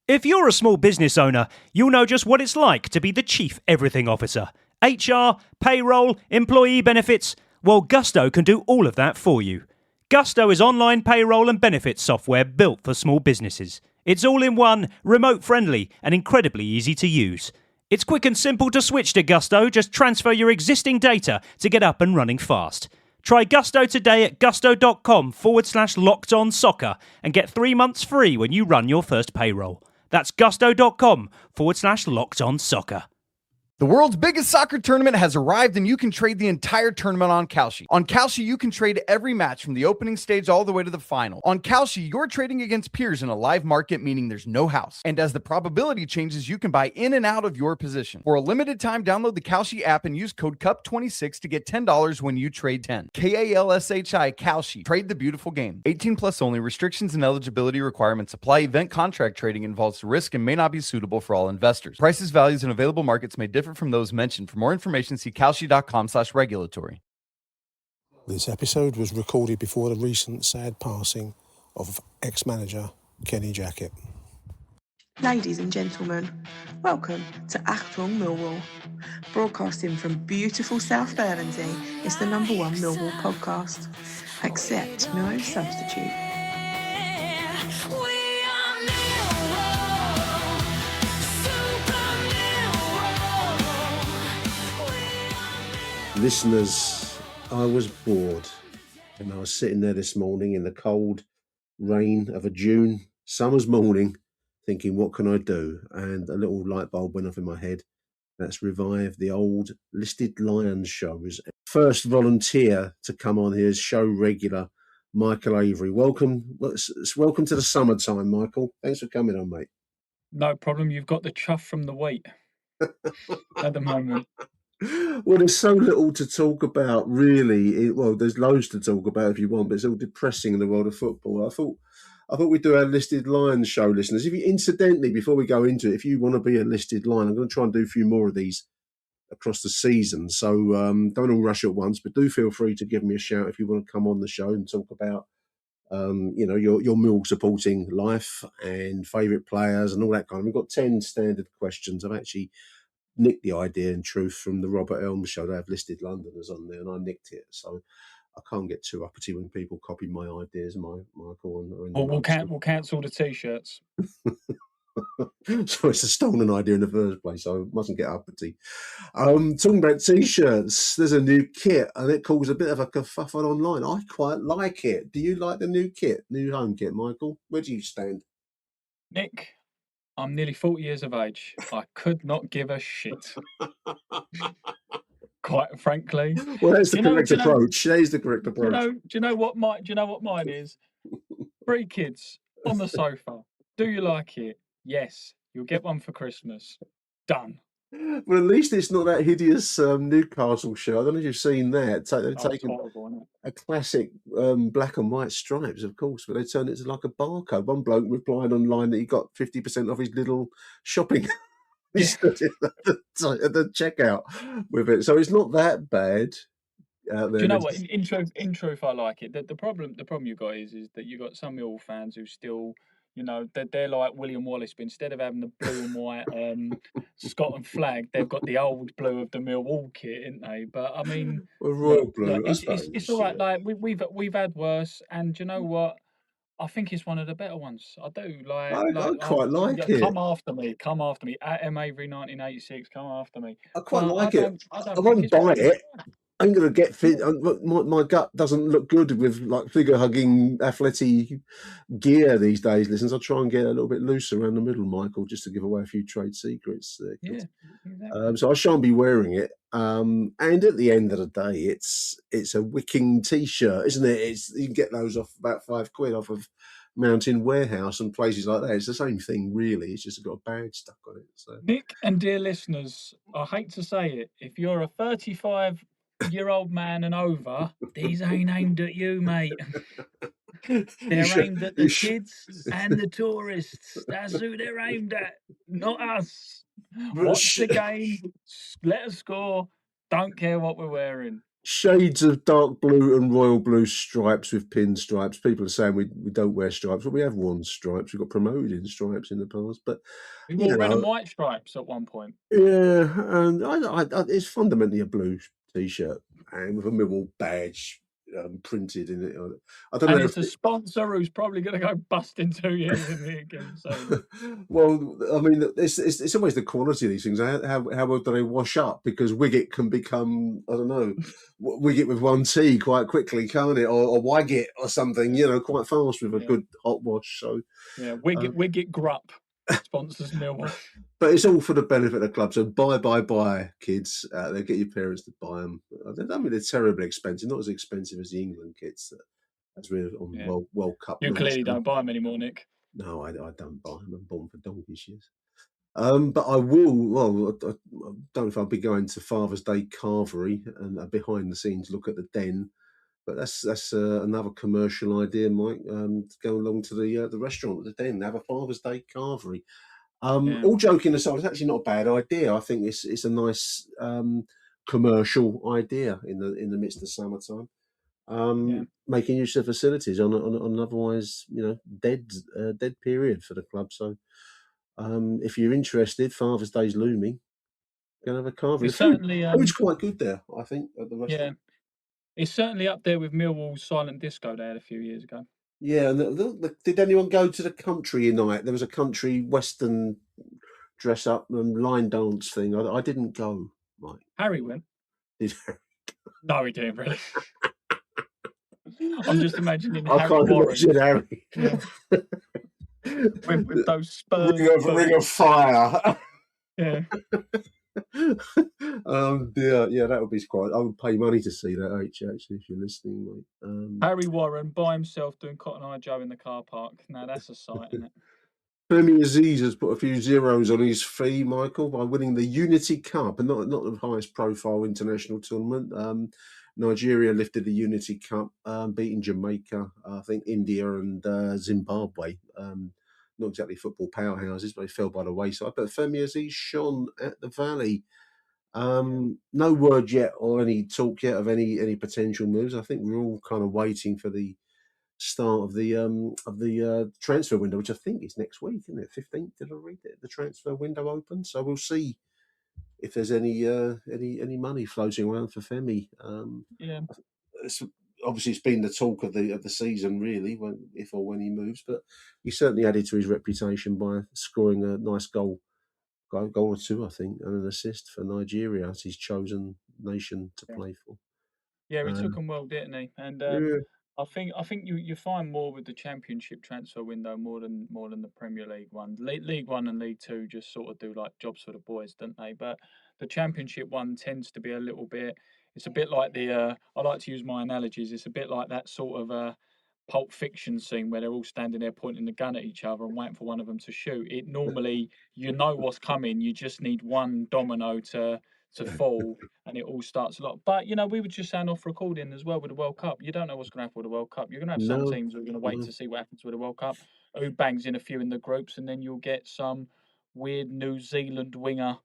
If you're a small business owner, you'll know just what it's like to be the chief everything officer. HR, payroll, employee benefits. Well, Gusto can do all of that for you. Gusto is online payroll and benefits software built for small businesses. It's all in one, remote friendly, and incredibly easy to use. It's quick and simple to switch to Gusto. Just transfer your existing data to get up and running fast. Try Gusto today at gusto.com/lockedonsoccer and get 3 months free when you run your first payroll. That's gusto.com/lockedonsoccer. The world's biggest soccer tournament has arrived, and you can trade the entire tournament on Kalshi. On Kalshi, you can trade every match from the opening stage all the way to the final. On Kalshi, you're trading against peers in a live market, meaning there's no house. And as the probability changes, you can buy in and out of your position. For a limited time, download the Kalshi app and use code CUP26 to get $10 when you trade 10. KALSHI, Kalshi. Trade the beautiful game. 18 plus only. Restrictions and eligibility requirements apply. Event contract trading involves risk and may not be suitable for all investors. Prices, values, and available markets may differ from those mentioned. For more information, see kalshi.com/regulatory. This episode was recorded before the recent sad passing of ex-manager Kenny Jackett. Ladies and gentlemen, welcome to Achtung Millwall. Broadcasting from beautiful South Bermondsey, it's the #1 Millwall podcast. Accept no substitute. Listeners, I was bored and I was sitting there this morning in the cold rain of a June summer's morning thinking, what can I do? And a little light bulb went off in my head. That's revive the old Listed Lions shows. First volunteer to come on here is show regular Michael Avery. Welcome to the summertime, Michael. Thanks for coming on, mate. No problem. You've got the chuff from the wheat at the moment. Well, there's so little to talk about, really. There's loads to talk about if you want, but it's all depressing in the world of football. I thought we'd do our Listed Lions show, listeners. If you, incidentally, before we go into it, if you want to be a Listed Lion, I'm going to try and do a few more of these across the season. So don't all rush at once, but do feel free to give me a shout if you want to come on the show and talk about your Mill supporting life and favourite players and all that kind of. We've got 10 standard questions. I've actually nicked the idea in truth from the Robert Elms show. They have Listed Londoners on there, and I nicked it. So I can't get too uppity when people copy my ideas, Michael. We'll cancel the T-shirts. So it's a stolen idea in the first place, so I mustn't get uppity. Talking about T-shirts, there's a new kit, and it caused a bit of a kerfuffle online. I quite like it. Do you like the new home kit, Michael? Where do you stand? Nick, I'm nearly 40 years of age. I could not give a shit. Quite frankly. Well, that's the correct approach. That is the correct approach. Do you know what mine is? 3 kids on the sofa. Do you like it? Yes. You'll get one for Christmas. Done. Well, at least it's not that hideous Newcastle shirt. I don't know if you've seen that. They've taken a classic black and white stripes, of course, but they turned it to like a barcode. One bloke replied online that he got 50% off his little shopping at the checkout with it. So it's not that bad. Do you know what? In truth, I like it. The problem you got is that you got some Mill fans who still, they're like William Wallace, but instead of having the blue and white Scotland flag, they've got the old blue of the Millwall kit, ain't they? But I mean, royal blue. It's all right. Like we've had worse, and do you know what? I think it's one of the better ones. I do I quite like it. Come after me. At M Avery 1986. Come after me. I quite like it. I won't buy it. I'm going to get fit. My gut doesn't look good with like figure-hugging athletic gear these days. Listen, I'll try and get a little bit loose around the middle, Michael, just to give away a few trade secrets. Yeah, exactly. So I shan't be wearing it. And at the end of the day, it's a wicking T-shirt, isn't it? You can get those off about £5 off of Mountain Warehouse and places like that. It's the same thing, really. It's just got a bag stuck on it. So. Nick and dear listeners, I hate to say it, if you're a 35-year-old man and over, these ain't aimed at you, mate. They're aimed at the kids and the tourists. That's who they're aimed at, not us. Watch the game, let us score. Don't care what we're wearing. shades of dark blue and royal blue stripes with pinstripes. People are saying we don't wear stripes, but we have worn stripes. We got promoted in stripes in the past, but We wore red and white stripes at one point. Yeah, and it's fundamentally a blue T-shirt and with a Millwall badge printed in it. I don't know. And it's a sponsor who's probably going to go bust in 2 years in the again. So, well, I mean, it's always the quality of these things. How well do they wash up? Because Wiggett can become, I don't know, Wiggett with one T quite quickly, can't it? Or Waggett or something, quite fast with a good hot wash. So yeah, Wiggett Grupp sponsors Millwall. But it's all for the benefit of the club. So buy, kids. They get your parents to buy them. I mean, they're terribly expensive. Not as expensive as the England kits as we're on World Cup. You clearly don't buy them anymore, Nick. No, I don't buy them. I'm born for donkey's years. But I will. Well, I don't know if I'll be going to Father's Day carvery and a behind the scenes look at the den. But that's another commercial idea, Mike. To go along to the restaurant at the den, have a Father's Day carvery. All joking aside, it's actually not a bad idea. I think it's a nice commercial idea in the midst of summertime. Making use of facilities on an otherwise dead period for the club. So if you're interested, Father's Day's looming. Go have a carvery. Food's quite good there, I think, at the restaurant. Yeah, it's certainly up there with Millwall's silent disco they had a few years ago. Yeah, and did anyone go to the country night? There was a country western dress up and line dance thing. I didn't go, Mike. Harry went. Did No, he didn't really. I'm just imagining I Harry can't Warren. imagine Harry. Yeah. with those spurs. Ring of fire. Yeah. Dear, yeah, that would be quite. I would pay money to see that, actually, if you're listening, mate. Harry Warren by himself doing Cotton Eye Joe in the car park. Now that's a sight, isn't it? Femi Aziz has put a few zeros on his fee, Michael, by winning the Unity Cup, and not the highest profile international tournament. Nigeria lifted the Unity Cup, beating Jamaica, I think India and Zimbabwe. Not exactly football powerhouses, but they fell by the wayside. But Femi Aziz shone at the Valley. No word yet or any talk yet of any potential moves. I think we're all kind of waiting for the start of the transfer window, which I think is next week, isn't it? 15th, did I read it? The transfer window open, so we'll see if there's any money floating around for Femi. Obviously it's been the talk of the season, really, if or when he moves, but he certainly added to his reputation by scoring a nice goal or two, I think, and an assist for Nigeria as his chosen nation to play for. Yeah, he took them well, didn't he? And I think you find more with the Championship transfer window more than the Premier League one. League One and League Two just sort of do like jobs for the boys, don't they? But the Championship one tends to be a little bit. It's a bit like I like to use my analogies. It's a bit like that sort of Pulp Fiction scene where they're all standing there pointing the gun at each other and waiting for one of them to shoot. It normally, what's coming. You just need one domino to fall, and it all starts a lot. But we were just saying off recording as well with the World Cup. You don't know what's going to happen with the World Cup. You're going to have some teams who are going to wait to see what happens with the World Cup, who bangs in a few in the groups, and then you'll get some weird New Zealand winger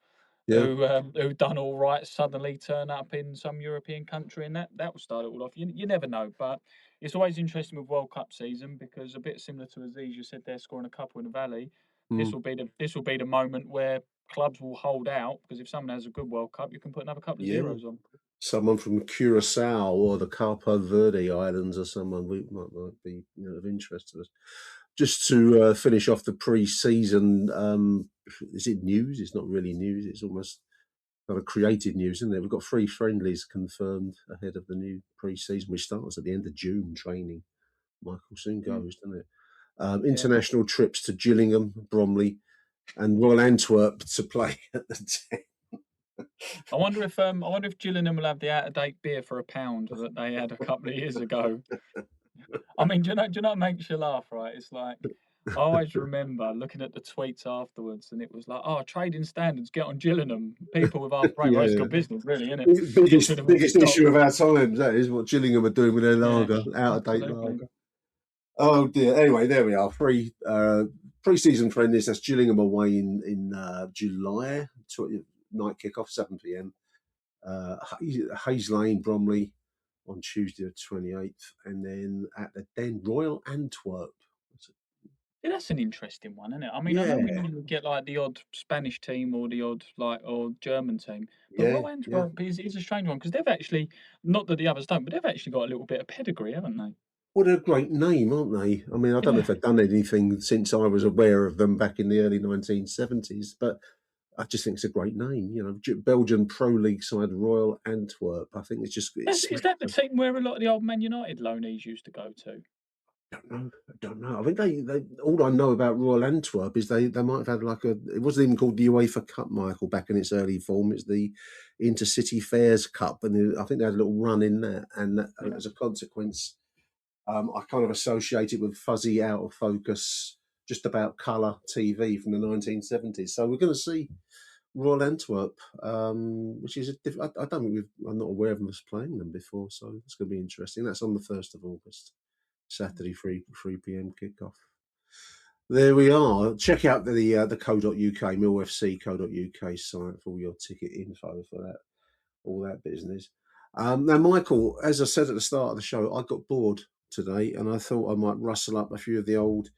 who done all right suddenly turn up in some European country, and that will start it all off. You never know, but it's always interesting with World Cup season because a bit similar to Aziz, you said they're scoring a couple in the Valley. This will be the moment where clubs will hold out, because if someone has a good World Cup, you can put another couple of zeros on. Someone from Curacao or the Capo Verde Islands or someone might be of interest to us. Just to finish off the pre-season, is it news? It's not really news. It's almost kind of created news, isn't it? We've got 3 friendlies confirmed ahead of the new pre-season, which starts at the end of June. Training, Michael, soon goes, doesn't it? International trips to Gillingham, Bromley, and Royal Antwerp to play at the 10. I wonder if Gillingham will have the out-of-date beer for £1 that they had a couple of years ago. I mean, do you know what makes you laugh, right? It's like, I always remember looking at the tweets afterwards, and it was like, trading standards, get on Gillingham. People with our brain, it's good business, really, isn't it? Biggest issue of our times, that is what Gillingham are doing with their lager, out-of-date lager. Oh dear. Anyway, there we are. 3 pre-season friendlies. That's Gillingham away in July. Night kickoff, 7 p.m. Hayes Lane, Bromley on Tuesday the 28th, and then at the Den Royal Antwerp. Yeah, that's an interesting one, isn't it? I mean, I know we Yeah, normally get like the odd Spanish team or the odd or German team, but yeah, Royal yeah. Antwerp is a strange one because they've actually, not that the others don't, but they've actually got a little bit of pedigree, haven't they? What a great name, aren't they? I mean, I don't know if Yeah. they've done anything since I was aware of them back in the early 1970s, but I just think it's a great name. You know, Belgian Pro League side Royal Antwerp. I think it's Is smacks that the of. team where a lot of the old Man United loanees used to go to? I don't know. I think they all I know about Royal Antwerp is they might have had like it wasn't even called the UEFA Cup, Michael, back in its early form. It's the Intercity Fairs Cup, and I think they had a little run in that, and Yeah. as a consequence, I kind of associate it with fuzzy, out of focus, just about colour TV from the 1970s. So we're going to see Royal Antwerp, which is I don't think I'm not aware of us playing them before, so it's going to be interesting. That's on the 1st of August. Saturday, 3 p.m. kickoff. There we are. Check out the co.uk, millfc.co.uk site for all your ticket info for that, all that business. Now, Michael, as I said at the start of the show, I got bored today and I thought I might rustle up a few of the old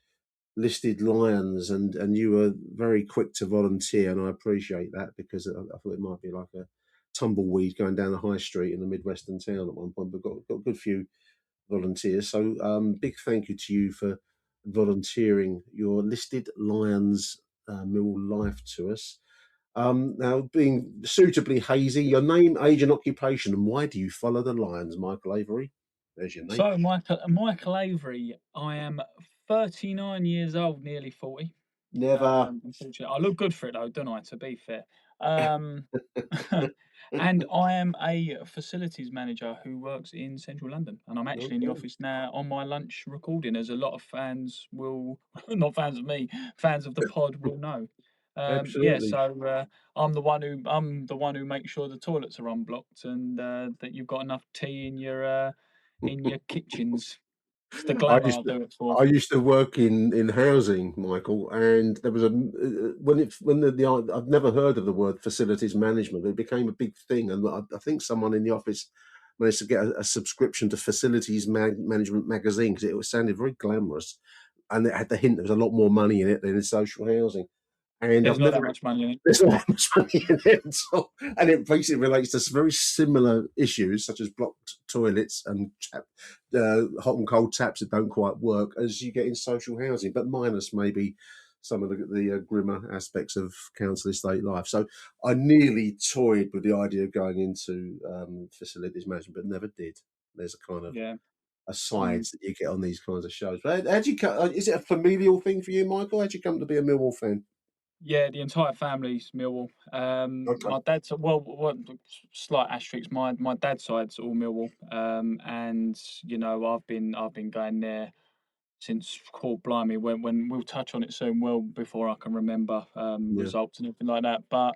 listed lions, and you were very quick to volunteer, and I appreciate that because I thought it might be like a tumbleweed going down the high street in a midwestern town at one point, but got a good few volunteers. So big thank you to you for volunteering your listed Lions Mill life to us. Now, being suitably hazy, your name, age, and occupation, and why do you follow the Lions, Michael Avery? There's your name. So, Michael Avery, I am 39 years old, nearly 40. Never. Unfortunately, I look good for it though, don't I? To be fair, um, and I am a facilities manager who works in central London, and I'm actually in the Okay. office now on my lunch recording, as a lot of fans will, not fans of me, fans of the pod will know. Yeah, Absolutely. so I'm the one who makes sure the toilets are unblocked and that you've got enough tea in your kitchens. It's the I glamour used I to, do it for. I used to work in housing, Michael, and there was a when I've never heard of the word facilities management, but it became a big thing, and I think someone in the office managed to get a subscription to Facilities Management magazine because it sounded very glamorous, and it had the hint there was a lot more money in it than in social housing. And There's I've not never that much money in it. there's not that much money in it at all. And it basically relates to some very similar issues, such as blocked toilets and hot and cold taps that don't quite work, as you get in social housing, but minus maybe some of the grimmer aspects of council estate life. So I nearly toyed with the idea of going into facilities management, but never did. There's a kind of Yeah. asides that you get on these kinds of shows. But how do you is it a familial thing for you, Michael? How would you come to be a Millwall fan? Yeah, the entire family's Millwall. Okay. My dad's slight asterisk. My dad's side's all Millwall. And I've been going there since Court Blimey. When we'll touch on it soon. Well, before I can remember Yeah. results and everything like that. But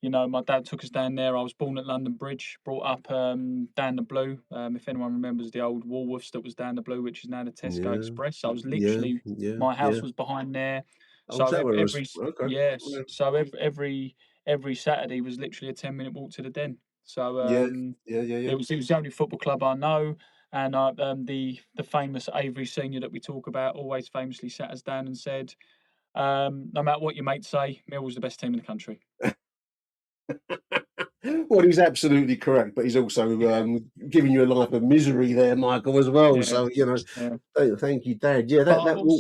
my dad took us down there. I was born at London Bridge, brought up down the Blue. If anyone remembers the old Woolworths that was down the Blue, which is now the Tesco Yeah. Express. I was Yeah. literally Yeah. my house Yeah. was behind there. Oh, is So that where it was? every Okay. yes, Yeah. so every Saturday was literally a 10-minute walk to the Den. So Yeah. Yeah. Yeah. Yeah. it was the only football club I know, and the famous Avery senior that we talk about always famously sat us down and said, no matter what your mates say, Millwall's the best team in the country. Well, he's absolutely correct, but he's also Yeah, giving you a life of misery there, Michael, as well. yeah, So yeah. thank you, Dad. Yeah, But that will.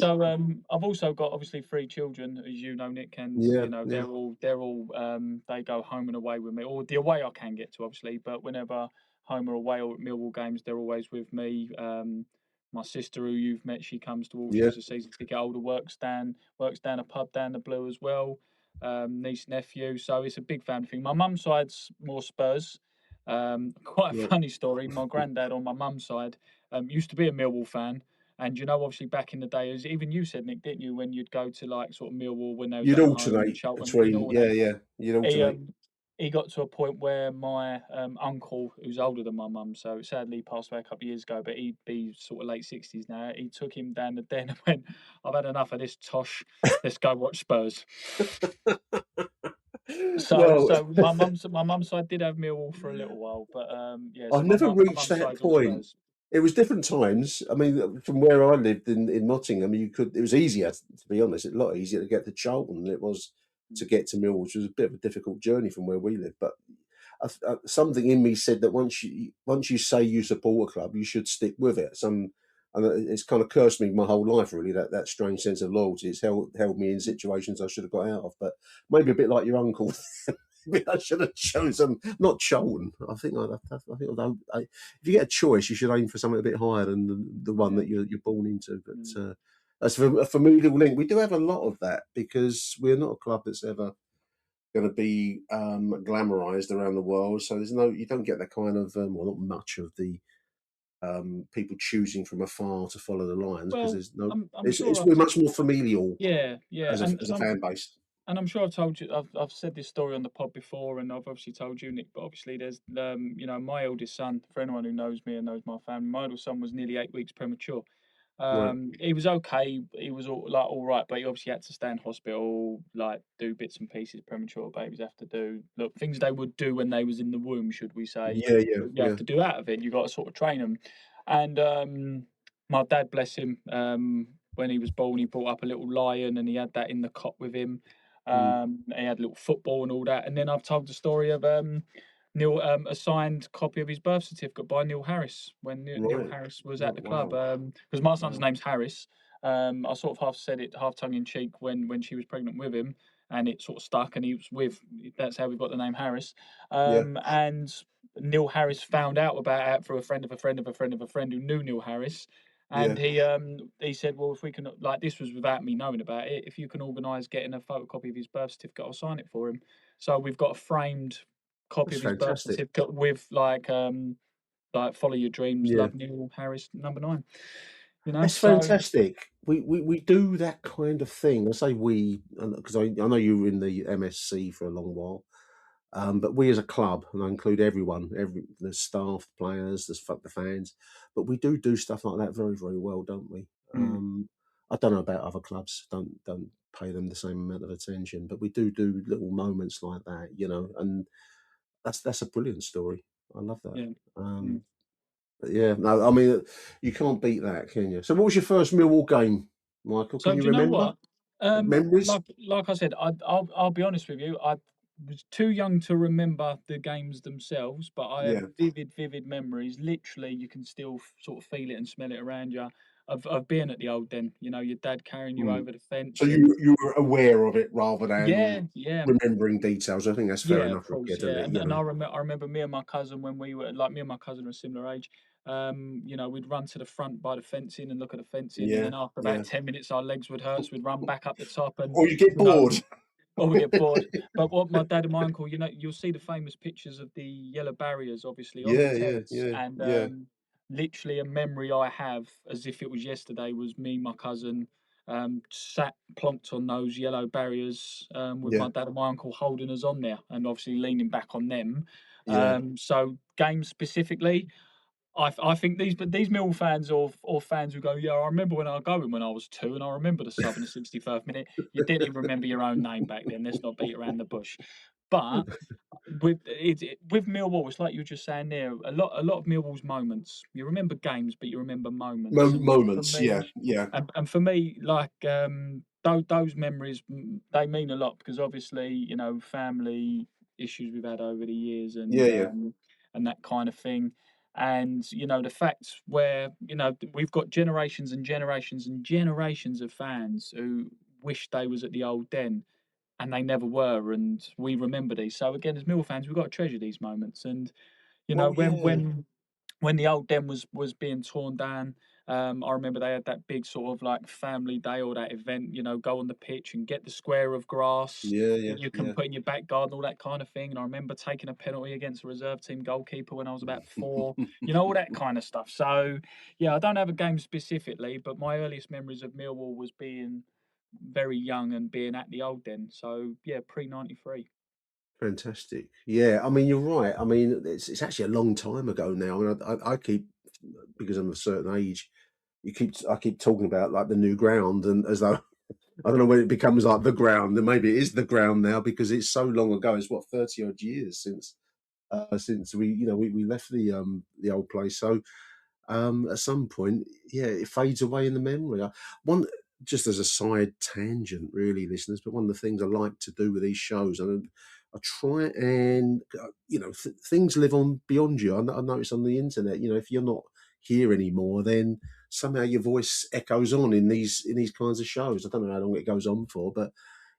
I've also got obviously three children, as you know, Nick, and Yeah. Yeah. they're all they go home and away with me, or the away I can get to, obviously. But whenever home or away or at Millwall games, they're always with me. My sister, who you've met, she comes to all. Yeah. She's a season ticket holder, works down a pub down the Blue as well. Niece, nephew, so it's a big family thing. My mum's side's more Spurs. Quite a Right. funny story. My granddad on my mum's side used to be a Millwall fan. And obviously back in the day, as even you said, Nick, didn't you, when you'd go to like sort of Millwall when they was You'd at home and alternate Charlton, you'd between. Yeah. alternate. Yeah. You'd He alternate. um he got to a point where my uncle, who's older than my mum, so sadly he passed away a couple of years ago, but he'd be sort of late 60s now. He took him down the Den and went, "I've had enough of this tosh. Let's go watch Spurs." So my mum's side did have Millwall for a little while, but yeah. So I never my reached mum's that side's all point. Spurs. It was different times. I mean, from where I lived in Nottingham, it was easier, to be honest, a lot easier to get to Charlton than it was to get to Millwall, which was a bit of a difficult journey from where we live. But something in me said that once you say you support a club, you should stick with it. And it's kind of cursed me my whole life, really. That strange sense of loyalty. It's held me in situations I should have got out of. But maybe a bit like your uncle. Maybe I should have chosen not Charlton. I think if you get a choice, you should aim for something a bit higher than the one that you're born into. But as for a familial link, we do have a lot of that because we're not a club that's ever going to be glamorized around the world. So you don't get that kind of not much of the people choosing from afar to follow the Lions because Well, there's no. I'm sure We're much more familial yeah, as a fan base. And I'm sure I've told you, I've said this story on the pod before, and I've obviously told you, Nick. But obviously, there's, my eldest son. For anyone who knows me and knows my family, my eldest son was nearly 8 weeks premature. Right. He was okay. He was all right, but he obviously had to stay in hospital, like do bits and pieces premature babies have to do. Look, things they would do when they was in the womb, should we say? Yeah, You have to do out of it. You got to sort of train them. And my dad, bless him, when he was born, he brought up a little lion, and he had that in the cot with him. He had a little football and all that. And then I've told the story of Neil, a signed copy of his birth certificate by Neil Harris when Neil Right. Harris was Oh, at the club. wow. Because my son's name's Harris. I sort of half said it, half tongue in cheek, when she was pregnant with him, and it sort of stuck. And he was with. That's how we got the name Harris. Yeah. And Neil Harris found out about it through a friend of a friend of a friend of a friend who knew Neil Harris. And Yeah. he said, well, if we can, like, this was without me knowing about it, if you can organise getting a photocopy of his birth certificate, I'll sign it for him. So we've got a framed copy That's of his birth fantastic. certificate with like follow your dreams, Yeah. love Neil Harris, number 9. That's So fantastic. We do that kind of thing. I say we because I know you were in the MSC for a long while, but we as a club, and I include everyone, the staff, the players, the fans, but we do stuff like that very very well, don't we? I don't know about other clubs. Don't pay them the same amount of attention, but we do little moments like that, and that's a brilliant story. I love that. yeah. But yeah, no, I mean, you can't beat that, can you? So, what was your first Millwall game, Michael? So Can you do you know remember? what? Memories? Like I said, I'll be honest with you. I was too young to remember the games themselves, but I have Yeah. vivid memories. Literally, you can still sort of feel it and smell it around you. Of being at the old den, your dad carrying you Mm. over the So fence, and you were aware of it rather yeah, than yeah. remembering details. I think that's fair Yeah, of enough, course, isn't yeah, it? and I remember me and my cousin when we were like me and my cousin are a similar age. We'd run to the front by the fencing and look at the fencing, and Yeah, then after about yeah. 10 minutes, our legs would hurt, so we'd run back up the top, and Or you get you know, bored. or we get bored. But what my dad and my uncle, you'll see the famous pictures of the yellow barriers, obviously, on the Yeah, yeah, terrace, yeah, and yeah, literally a memory I have, as if it was yesterday, was me, my cousin, sat plonked on those yellow barriers with yeah, my dad and my uncle holding us on there, and obviously leaning back on them. yeah. So games specifically, I think these Mill fans or fans who go, yeah, I remember when I go in when I was 2, and I remember the sub in the 61st minute. You didn't even remember your own name back then. Let's not beat around the bush. But with Millwall, it's like you were just saying there. A lot of Millwall's moments. You remember games, but you remember moments. And for Moments. me, Yeah, yeah, and for me, like those memories, they mean a lot because obviously, family issues we've had over the years, yeah, yeah, and that kind of thing. And the fact where we've got generations and generations and generations of fans who wish they was at the old den, and they never were, and we remember these. So again, as Mill fans, we've got to treasure these moments. And Well, when yeah, the old den was being torn down, I remember they had that big sort of like family day or that event. Go on the pitch and get the square of grass yeah, yeah, that you can yeah. put in your back garden, all that kind of thing. And I remember taking a penalty against a reserve team goalkeeper when I was about 4. All that kind of stuff. So yeah, I don't have a game specifically, but my earliest memories of Millwall was being very young and being at the old den. So yeah, pre-93. Fantastic. Yeah, I mean, you're right. I mean, it's actually a long time ago now. I mean, I keep because I'm a certain age. I keep talking about like the new ground, and as though I don't know when it becomes like the ground. Then maybe it is the ground now because it's so long ago. It's 30 odd years since we left the old place. So at some point, it fades away in the memory. One just as a side tangent, really, listeners. But one of the things I like to do with these shows, and I try and things live on beyond you. I notice on the internet, if you're not here anymore, then somehow your voice echoes on in these kinds of shows. I don't know how long it goes on for, but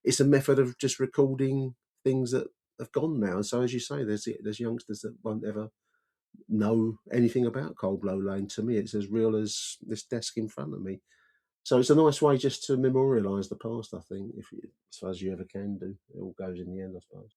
it's a method of just recording things that have gone now. So as you say, there's youngsters that won't ever know anything about Cold Blow Lane. To me, it's as real as this desk in front of me. So it's a nice way just to memorialise the past, I think, as far as you ever can do. It all goes in the end, I suppose.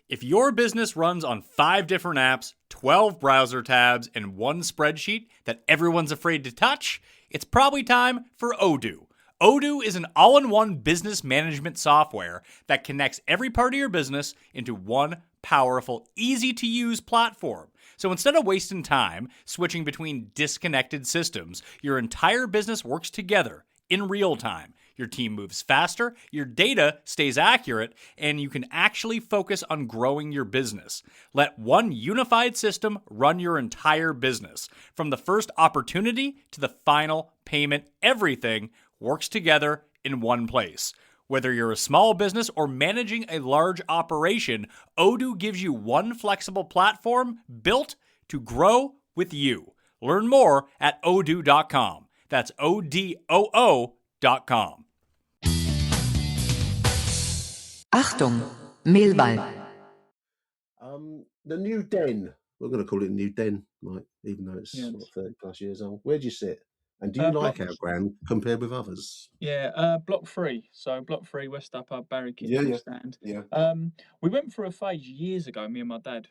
If your business runs on 5 different apps, 12 browser tabs, and one spreadsheet that everyone's afraid to touch, it's probably time for Odoo. Odoo is an all-in-one business management software that connects every part of your business into one powerful, easy-to-use platform. So instead of wasting time switching between disconnected systems, your entire business works together in real time. Your team moves faster, your data stays accurate, and you can actually focus on growing your business. Let one unified system run your entire business. From the first opportunity to the final payment, everything works together in one place. Whether you're a small business or managing a large operation, Odoo gives you one flexible platform built to grow with you. Learn more at odoo.com. That's odoo.com. Achtung, Millwall. The new den. We're going to call it New Den, Mike, even though it's 30 plus years old. Where do you sit? And do you like our ground compared with others? Yeah, block 3. So block 3, West Upper, Barry Kitchen Stand. Yeah. We went through a phase years ago, me and my dad,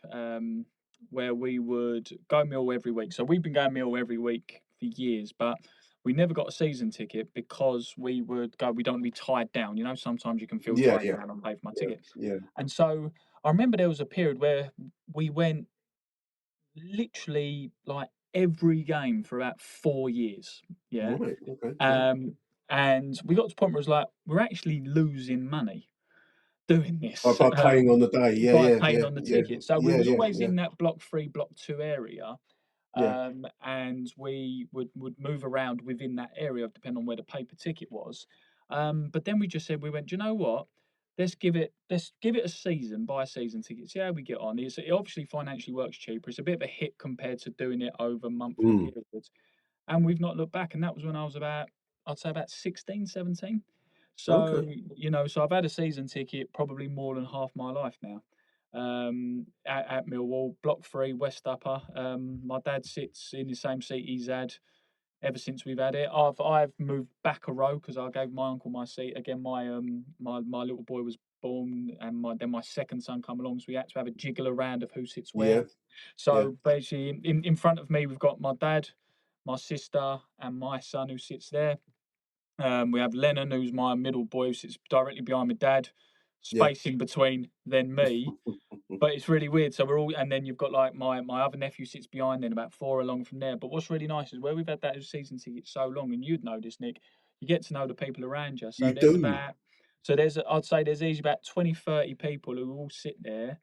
where we would go Mill every week. So we've been going Mill every week for years, but we never got a season ticket because we would go. We don't want to be tied down. Sometimes you can feel tied down and pay for my ticket. Yeah. And so I remember there was a period where we went literally like every game for about 4 years. Yeah. Right. Okay. And we got to the point where it was like, we're actually losing money doing this. By paying on the day. By paying on the ticket. So we was always in that block 3, block 2 area. And we would move around within that area depending on where the paper ticket was. But then we just said, we went, do you know what? Let's give it a season, buy season tickets. See how we get on. It obviously financially works cheaper. It's a bit of a hit compared to doing it over monthly periods. And we've not looked back. And that was when I was about 16, 17. So, so I've had a season ticket probably more than half my life now. At Millwall, block 3, West Upper. My dad sits in the same seat he's had ever since we've had it. I've moved back a row because I gave my uncle my seat. Again, my little boy was born, and then my second son come along, so we had to have a jiggle around of who sits where. So basically, in front of me, we've got my dad, my sister, and my son who sits there. We have Lennon, who's my middle boy, who sits directly behind my dad. Space in between then me, but it's really weird. So we're all, and then you've got like my other nephew sits behind, then about 4 along from there. But what's really nice is where we've had that season ticket so long, and you'd know this, Nick, you get to know the people around you. So I'd say there's easily about 20, 30 people who all sit there,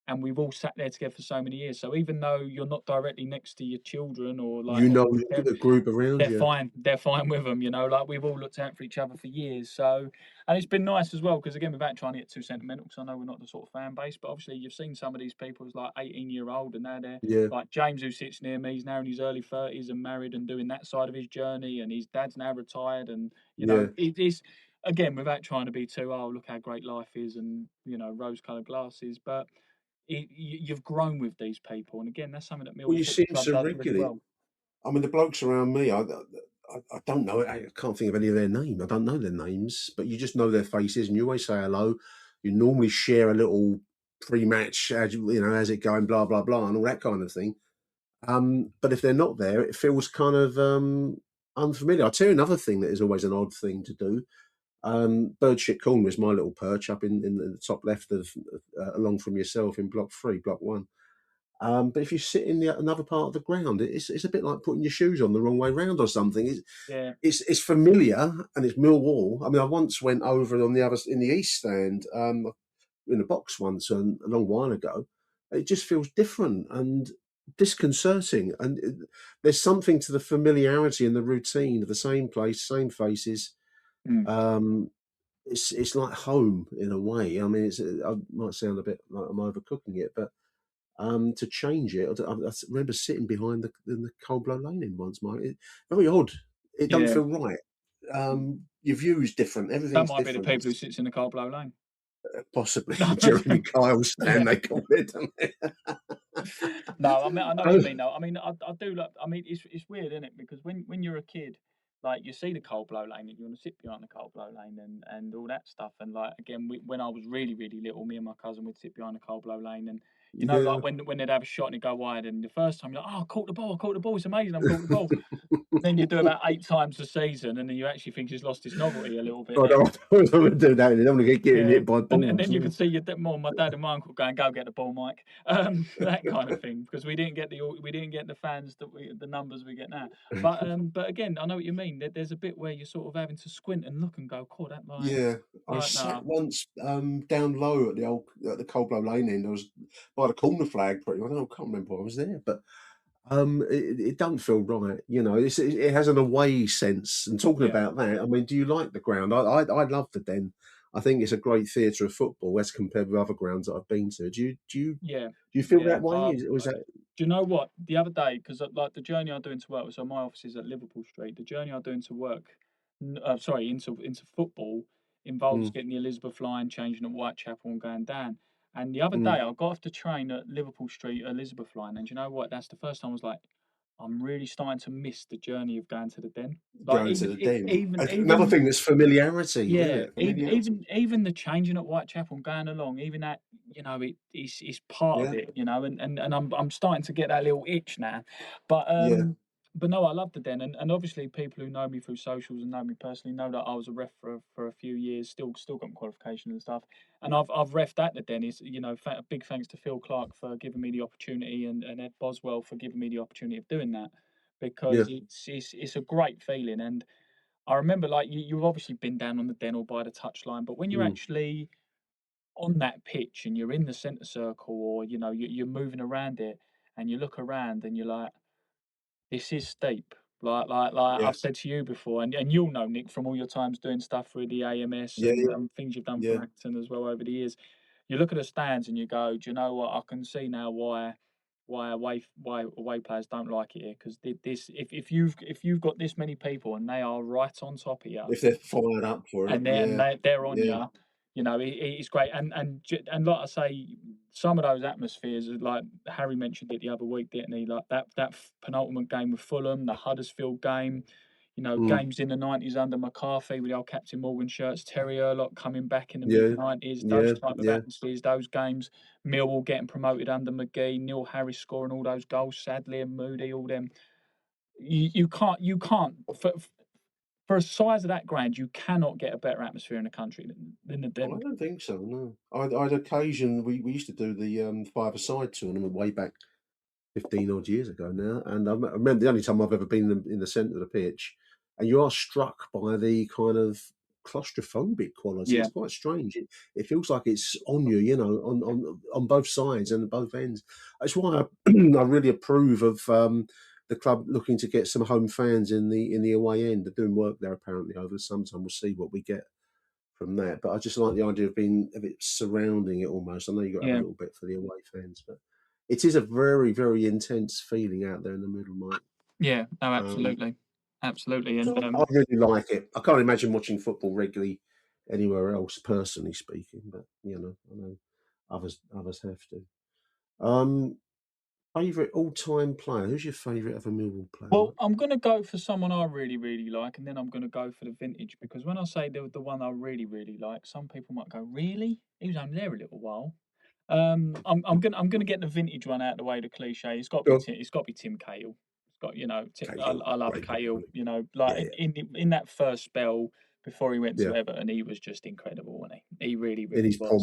and we've all sat there together for so many years. So even though you're not directly next to your children or like the group around you, they're fine with them. Like we've all looked out for each other for years. So, and it's been nice as well because again, without trying to get too sentimental, because I know we're not the sort of fan base, but obviously you've seen some of these people who's like 18-year-old, and now they're like James, who sits near me. He's now in his early 30s and married and doing that side of his journey, and his dad's now retired, and know it's again without trying to be too look how great life is and rose-coloured glasses, but. You've grown with these people, and again, that's something that Millwall you seem Club so does regularly. really well. I mean, the blokes around me, I don't know. I can't think of any of their name. I don't know their names, but you just know their faces, and you always say hello. You normally share a little pre-match, how's it going, blah blah blah, and all that kind of thing. But if they're not there, it feels kind of unfamiliar. I'll tell you another thing that is always an odd thing to do. Birdshit Corner is my little perch up in the top left of along from yourself in block 3, block 1. But if you sit in another part of the ground, it's a bit like putting your shoes on the wrong way round or something. It's familiar, and it's Millwall. I mean, I once went over on the other in the East Stand in a box once a long while ago. It just feels different and disconcerting, and there's something to the familiarity and the routine of the same place, same faces. It's like home in a way. I mean, I might sound a bit like I'm overcooking it, but to change it, I remember sitting behind the cold blow lane in once, Mike. Very odd. It don't feel right. Your view's different. That Everything's might be the different. people who sits in the cold blow lane. Possibly Jeremy Kyle stand, they call it. Don't they? No, I mean, I know what you mean. Though. I mean, I do like. I mean, it's weird, isn't it? Because when you're a kid, like you see the cold blow lane, and you want to sit behind the cold blow lane and all that stuff. And like again, when I was really little, me and my cousin would sit behind the cold blow lane, and you know, like when they'd have a shot and it'd go wide, and the first time you're like, oh, I caught the ball, it's amazing, I've caught the ball. Then you do about 8 times a season, and then you actually think he's lost his novelty a little bit. I don't want to do that. I don't want to get hit by balls. And then you could see your my dad and my uncle going, "Go get the ball, Mike." That kind of thing, because we didn't get the fans the numbers we get now. But again, I know what you mean. There's a bit where you're sort of having to squint and look and go, "Cool, that line." Yeah, I sat once down low at the cold blow lane end. I was by the corner flag. I can't remember why I was there, but it doesn't feel right. You know, it has an away sense. And talking about that, I mean, do you like the ground? I love the Den. I think it's a great theatre of football as compared with other grounds that I've been to. Do you feel that way? Do you know what? The other day, because like the journey I'm doing to work, so my office is at Liverpool Street. The journey I'm doing to work, into football, involves getting the Elizabeth line, changing at Whitechapel and going down. And the other day, I got off the train at Liverpool Street, Elizabeth line, and you know what? That's the first time I was like, I'm really starting to miss the journey of going to the Den. Like, going to the Den. Another thing that's familiarity. Yeah, even the changing at Whitechapel and going along, even that, you know, it's part of it, you know, and I'm starting to get that little itch now. But no, I love the Den, and obviously people who know me through socials and know me personally know that I was a ref for a few years, still got my qualification and stuff, and I've refed at the Den. Is, you know, a big thanks to Phil Clark for giving me the opportunity, and Ed Boswell for giving me the opportunity of doing that, because it's a great feeling. And I remember, like, you've obviously been down on the Den or by the touchline, but when you're actually on that pitch and you're in the centre circle, or you know you're moving around it, and you look around and you're like, this is steep. Like I've said to you before, and you'll know, Nick, from all your times doing stuff through the AMS and things you've done for Acton as well over the years. You look at the stands and you go, do you know what? I can see now why away players don't like it here, because this if you've got this many people and they are right on top of you, if they're fired up for it, and they're on you. You know, it's great, and like I say, some of those atmospheres, like Harry mentioned it the other week, didn't he? Like that penultimate game with Fulham, the Huddersfield game, you know, games in the 90s under McCarthy with the old Captain Morgan shirts, Terry Erlock coming back in the mid-90s, those type of atmospheres, those games, Millwall getting promoted under McGee, Neil Harris scoring all those goals, Sadly and Moody, all them. You can't. For a size of that ground, you cannot get a better atmosphere in the country than the Den. I don't think so, no. I had occasion, we used to do the five-a-side tournament way back 15 odd years ago now, and I remember the only time I've ever been in the centre of the pitch, and you are struck by the kind of claustrophobic quality. It's quite strange. It feels like it's on you, you know, on both sides and both ends. That's why I really approve of the club looking to get some home fans in the away end. They're doing work there apparently over the summertime. We'll see what we get from that. But I just like the idea of it surrounding it almost. I know you got to have a little bit for the away fans, but it is a very, very intense feeling out there in the middle, Mike. Yeah, no, absolutely. Absolutely. And I really like it. I can't imagine watching football regularly anywhere else, personally speaking, but you know, I know others have to. Favourite all-time player? Who's your favourite ever Millwall player? Well, I'm going to go for someone I really, really like, and then I'm going to go for the vintage, because when I say the one I really, really like, some people might go, "Really? He was only there a little while." I'm gonna get the vintage one out of the way. The cliche. It's got to be Tim Cahill. It's got, you know, I love Cahill. You know, like in that first spell before he went to Everton, he was just incredible, wasn't he? He really, really was. Pomp.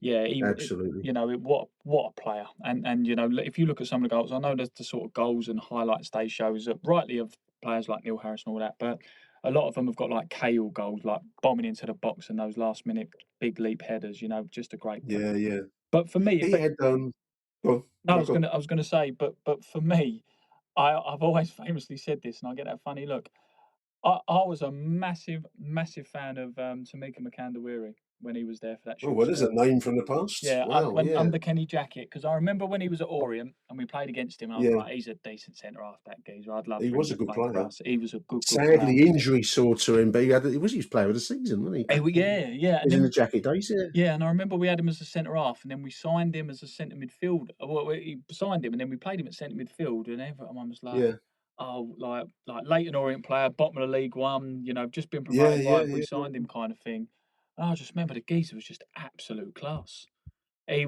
Yeah, Absolutely. what a player. And if you look at some of the goals, I know there's the sort of goals and highlights they shows that rightly of players like Neil Harris and all that, but a lot of them have got like Cahill goals, like bombing into the box and those last minute big leap headers. Just a great player. Yeah. But for me, He had go on. no, No, go on. I was gonna say, but for me, I've always famously said this, and I get that funny look. I was a massive, massive fan of Tamika Makandawiri when he was there for that Oh, short well, there's a spell. name from the past. Yeah, Wow, when yeah. under Kenny Jackett, because I remember when he was at Orient and we played against him, and I was Yeah. like, he's a decent centre half, that geezer. I'd love He for him was to a good play for player. us. He was a good player. Sadly, injury saw to him, but he was his player of the season, wasn't he? Yeah. He And was in the then, Jacket days, yeah. yeah, and I remember we had him as a centre half, and then we signed him as a centre midfield. Well, he signed him, and then we played him at centre midfield, and everyone was like, Yeah. oh, like Leighton Orient player, bottom of the League One, just been Yeah, promoted, yeah, right? We yeah. signed him, kind of thing. And I just remember the geezer was just absolute class. He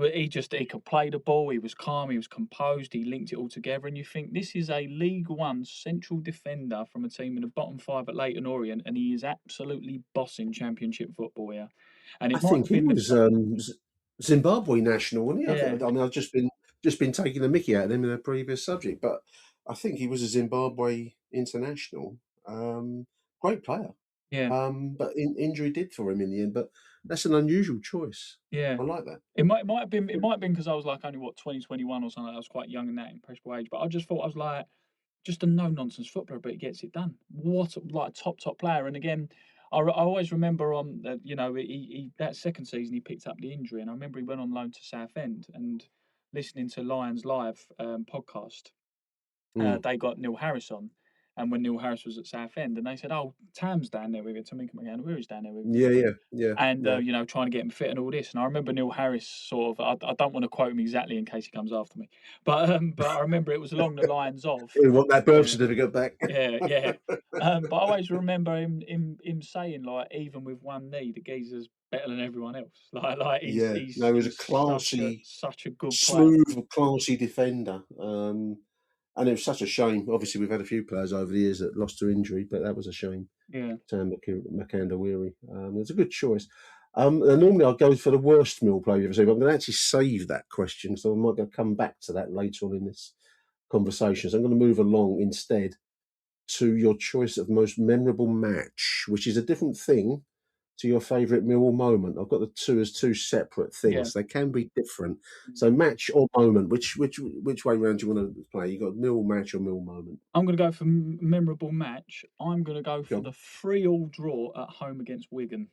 could play the ball. He was calm. He was composed. He linked it all together. And you think this is a League One central defender from a team in the bottom 5 at Leighton Orient, and he is absolutely bossing Championship football here. And I it might think have he been was Zimbabwe national, wasn't he? yeah, I mean, I've just been taking the mickey out of him in a previous subject, but I think he was a Zimbabwe international. Great player. yeah, But injury did for him in the end. But that's an unusual choice. yeah. I like that. It might have been because I was like only 2021 or something. I was quite young in that impressionable age, but I just thought I was like just a no nonsense footballer, but he gets it done. What like a top player. And again, I always remember he that second season he picked up the injury, and I remember he went on loan to Southend, and listening to Lions Live podcast, Mm. they got Neil Harris on. And when Neil Harris was at Southend, and they said, "Oh, Tam's down there with you, Tamika McGann, down there with you." Yeah. And trying to get him fit and all this. And I remember Neil Harris sort of. I don't want to quote him exactly in case he comes after me, but I remember it was along the lines of. You want that birth Yeah. certificate back? Yeah. But I always remember him saying like, even with one knee, the geezer's better than everyone else. Like he's Yeah. No, he was a classy, such a good player. smooth, classy defender. And it was such a shame. Obviously, we've had a few players over the years that lost to injury, but that was a shame. Yeah. Tam Makandawiri. It's a good choice. And normally I'll go for the worst Mill player you've ever seen, but I'm going to actually save that question, so I might go come back to that later on in this conversation. So I'm going to move along instead to your choice of most memorable match, which is a different thing to your favourite Millwall moment. I've got the two as two separate things. Yeah. They can be different. So match or moment, which way round do you want to play? You got Millwall match or Millwall moment? I'm going to go for memorable match. I'm going to go for the 3-3 draw at home against Wigan.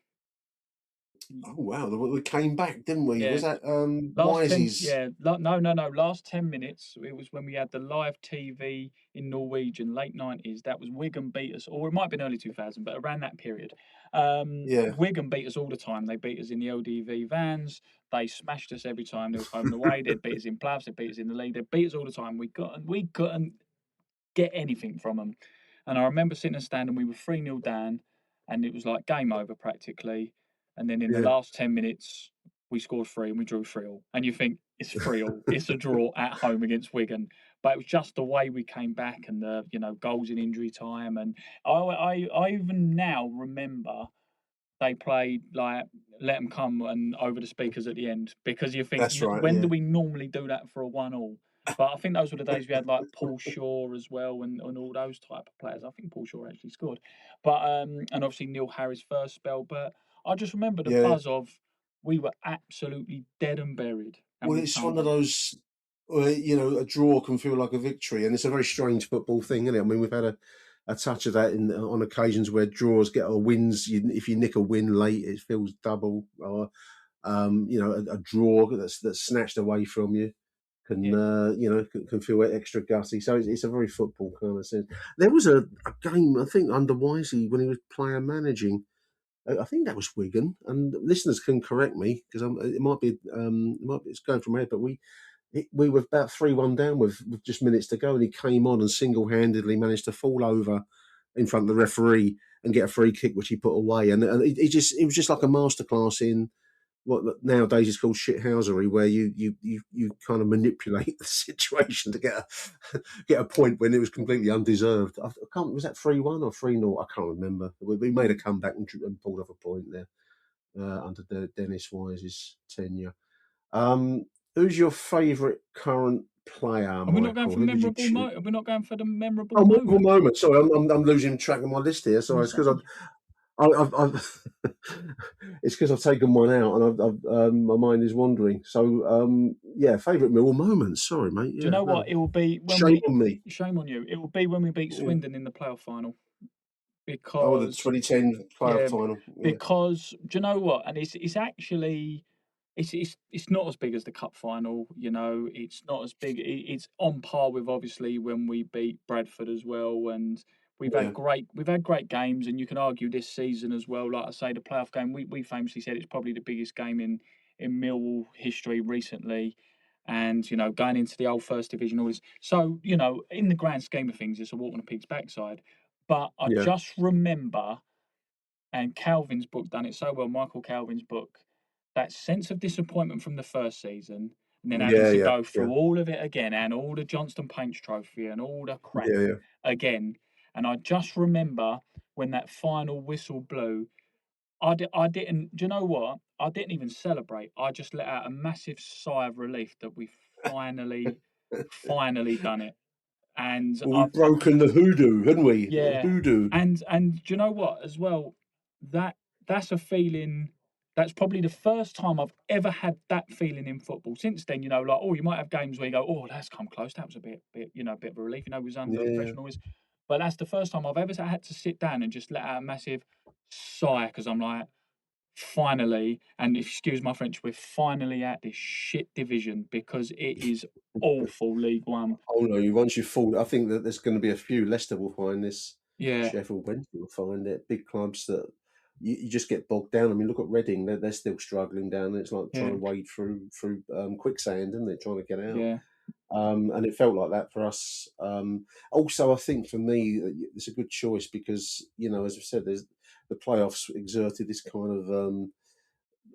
Oh wow, we came back, didn't we? Yeah. Was that Last 10, Wisey's? no. Last 10 minutes, it was when we had the live TV in Norwegian, late 90s. That was Wigan beat us, or it might have been early 2000, but around that period. Wigan beat us all the time. They beat us in the LDV vans. They smashed us every time there was home and away. They'd beat us in plavs. They beat us in the league. They beat us all the time. We couldn't get anything from them. And I remember sitting and standing. We were 3-0 down, and it was like game over practically. And then in the last 10 minutes, we scored 3 and we drew 3-3. And you think it's 3-3, it's a draw at home against Wigan. But it was just the way we came back and the goals in injury time. And I even now remember they played like Let Them Come and over the speakers at the end, because you think That's right, when do we normally do that for a 1-1? But I think those were the days we had like Paul Shaw as well and all those type of players. I think Paul Shaw actually scored, but and obviously Neil Harris' first spell. But I just remember the buzz of we were absolutely dead and buried. And Well, it's one of those, a draw can feel like a victory, and it's a very strange football thing, isn't it? I mean, we've had a touch of that on occasions where draws get or wins. If you nick a win late, it feels double, or a draw that's snatched away from you can feel extra gutty. So it's a very football kind of sense. There was a game, I think, under Wisey when he was player managing. I think that was Wigan, and listeners can correct me because it might be it's going from my head, but we were about 3-1 down with just minutes to go, and he came on and single-handedly managed to fall over in front of the referee and get a free kick, which he put away, and it was just like a masterclass in what nowadays is called shithousery, where you kind of manipulate the situation to get a point when it was completely undeserved. Was that 3-1 or 3-0? I can't remember. We made a comeback and pulled off a point there under Dennis Wise's tenure. Who's your favourite current player, Are we not going Michael? for Who would you memorable choose? We're not going for the memorable Oh, memorable moment. moment. Sorry, I'm losing track of my list here. Sorry, it's because I've it's because I've taken one out and my mind is wandering. So favourite Millwall moments. Sorry, mate. Do you Yeah, know no. what? It will be when Shame on me. Shame on you. It will be when we beat Yeah. Swindon in the playoff final. Oh, the Because 2010 playoff final. Yeah. because do you know what? And it's actually it's not as big as the cup final. You know, it's not as big. It's on par with obviously when we beat Bradford as well. And we've Yeah. had great games, and you can argue this season as well. Like I say, the playoff game we famously said it's probably the biggest game in Millwall history recently. And you know, going into the old First Division, always so you know, in the grand scheme of things, it's a walk on a pig's backside. But I Yeah. just remember, and Calvin's book done it so well, Michael Calvin's book, that sense of disappointment from the first season, and then having to go through all of it again, and all the Johnston Paints Trophy, and all the crap Yeah. again. And I just remember when that final whistle blew, I didn't, do you know what? I didn't even celebrate. I just let out a massive sigh of relief that we finally done it. And Well, we've broken the hoodoo, haven't we? The yeah, hoodoo. and do you know what as well? That that's a feeling. That's probably the first time I've ever had that feeling in football. Since then, you know, like you might have games where you go, oh, that's come close. That was a bit, a bit of a relief. You know, we was under Yeah. pressure and always. But that's the first time I've ever had to sit down and just let out a massive sigh because I'm like, finally, and excuse my French, we're finally at this shit division because it is awful League One. Oh no! Once you fall, I think that there's going to be a few. Leicester will find this. Yeah, Sheffield Wednesday will find it. Big clubs that you just get bogged down. I mean, look at Reading; they're still struggling down there. It's like trying yeah, to wade through quicksand, isn't it? Trying to get out. yeah. And it felt like that for us. Also, I think for me, it's a good choice because as I said, there's the playoffs exerted this kind of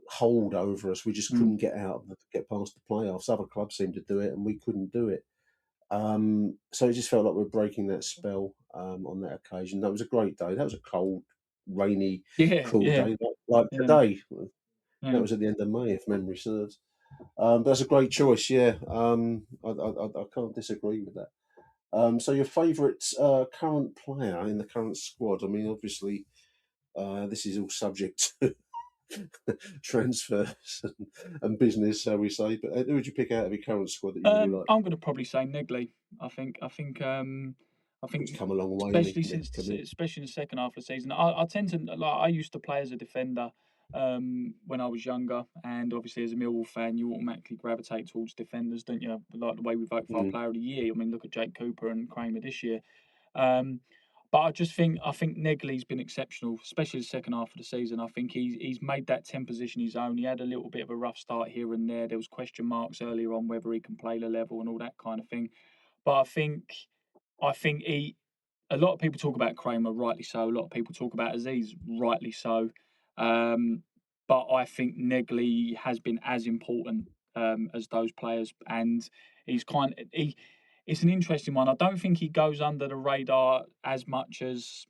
hold over us. We just couldn't get past the playoffs. Other clubs seemed to do it, and we couldn't do it. So it just felt like we were breaking that spell on that occasion. That was a great day. That was a cold, rainy, Yeah, cool yeah, day like yeah, today. yeah. That was at the end of May, if memory serves. That's a great choice. Yeah, I can't disagree with that. So your favourite current player in the current squad? I mean, obviously, this is all subject to transfers and business, shall we say? But who would you pick out of your current squad that you really like? I'm going to probably say Negley. I think, He's come a long way, hasn't especially he? since, Come in. especially in the second half of the season. I tend to like. I used to play as a defender when I was younger, and obviously as a Millwall fan, you automatically gravitate towards defenders, don't you? Like the way we vote for our Player of the Year. I mean, look at Jake Cooper and Kramer this year. But I think Negley's been exceptional, especially the second half of the season. I think he's made that 10 position his own. He had a little bit of a rough start here and there. There was question marks earlier on whether he can play the level and all that kind of thing. But I think a lot of people talk about Kramer, rightly so. A lot of people talk about Aziz, rightly so. But I think Negley has been as important as those players, and it's an interesting one. I don't think he goes under the radar as much as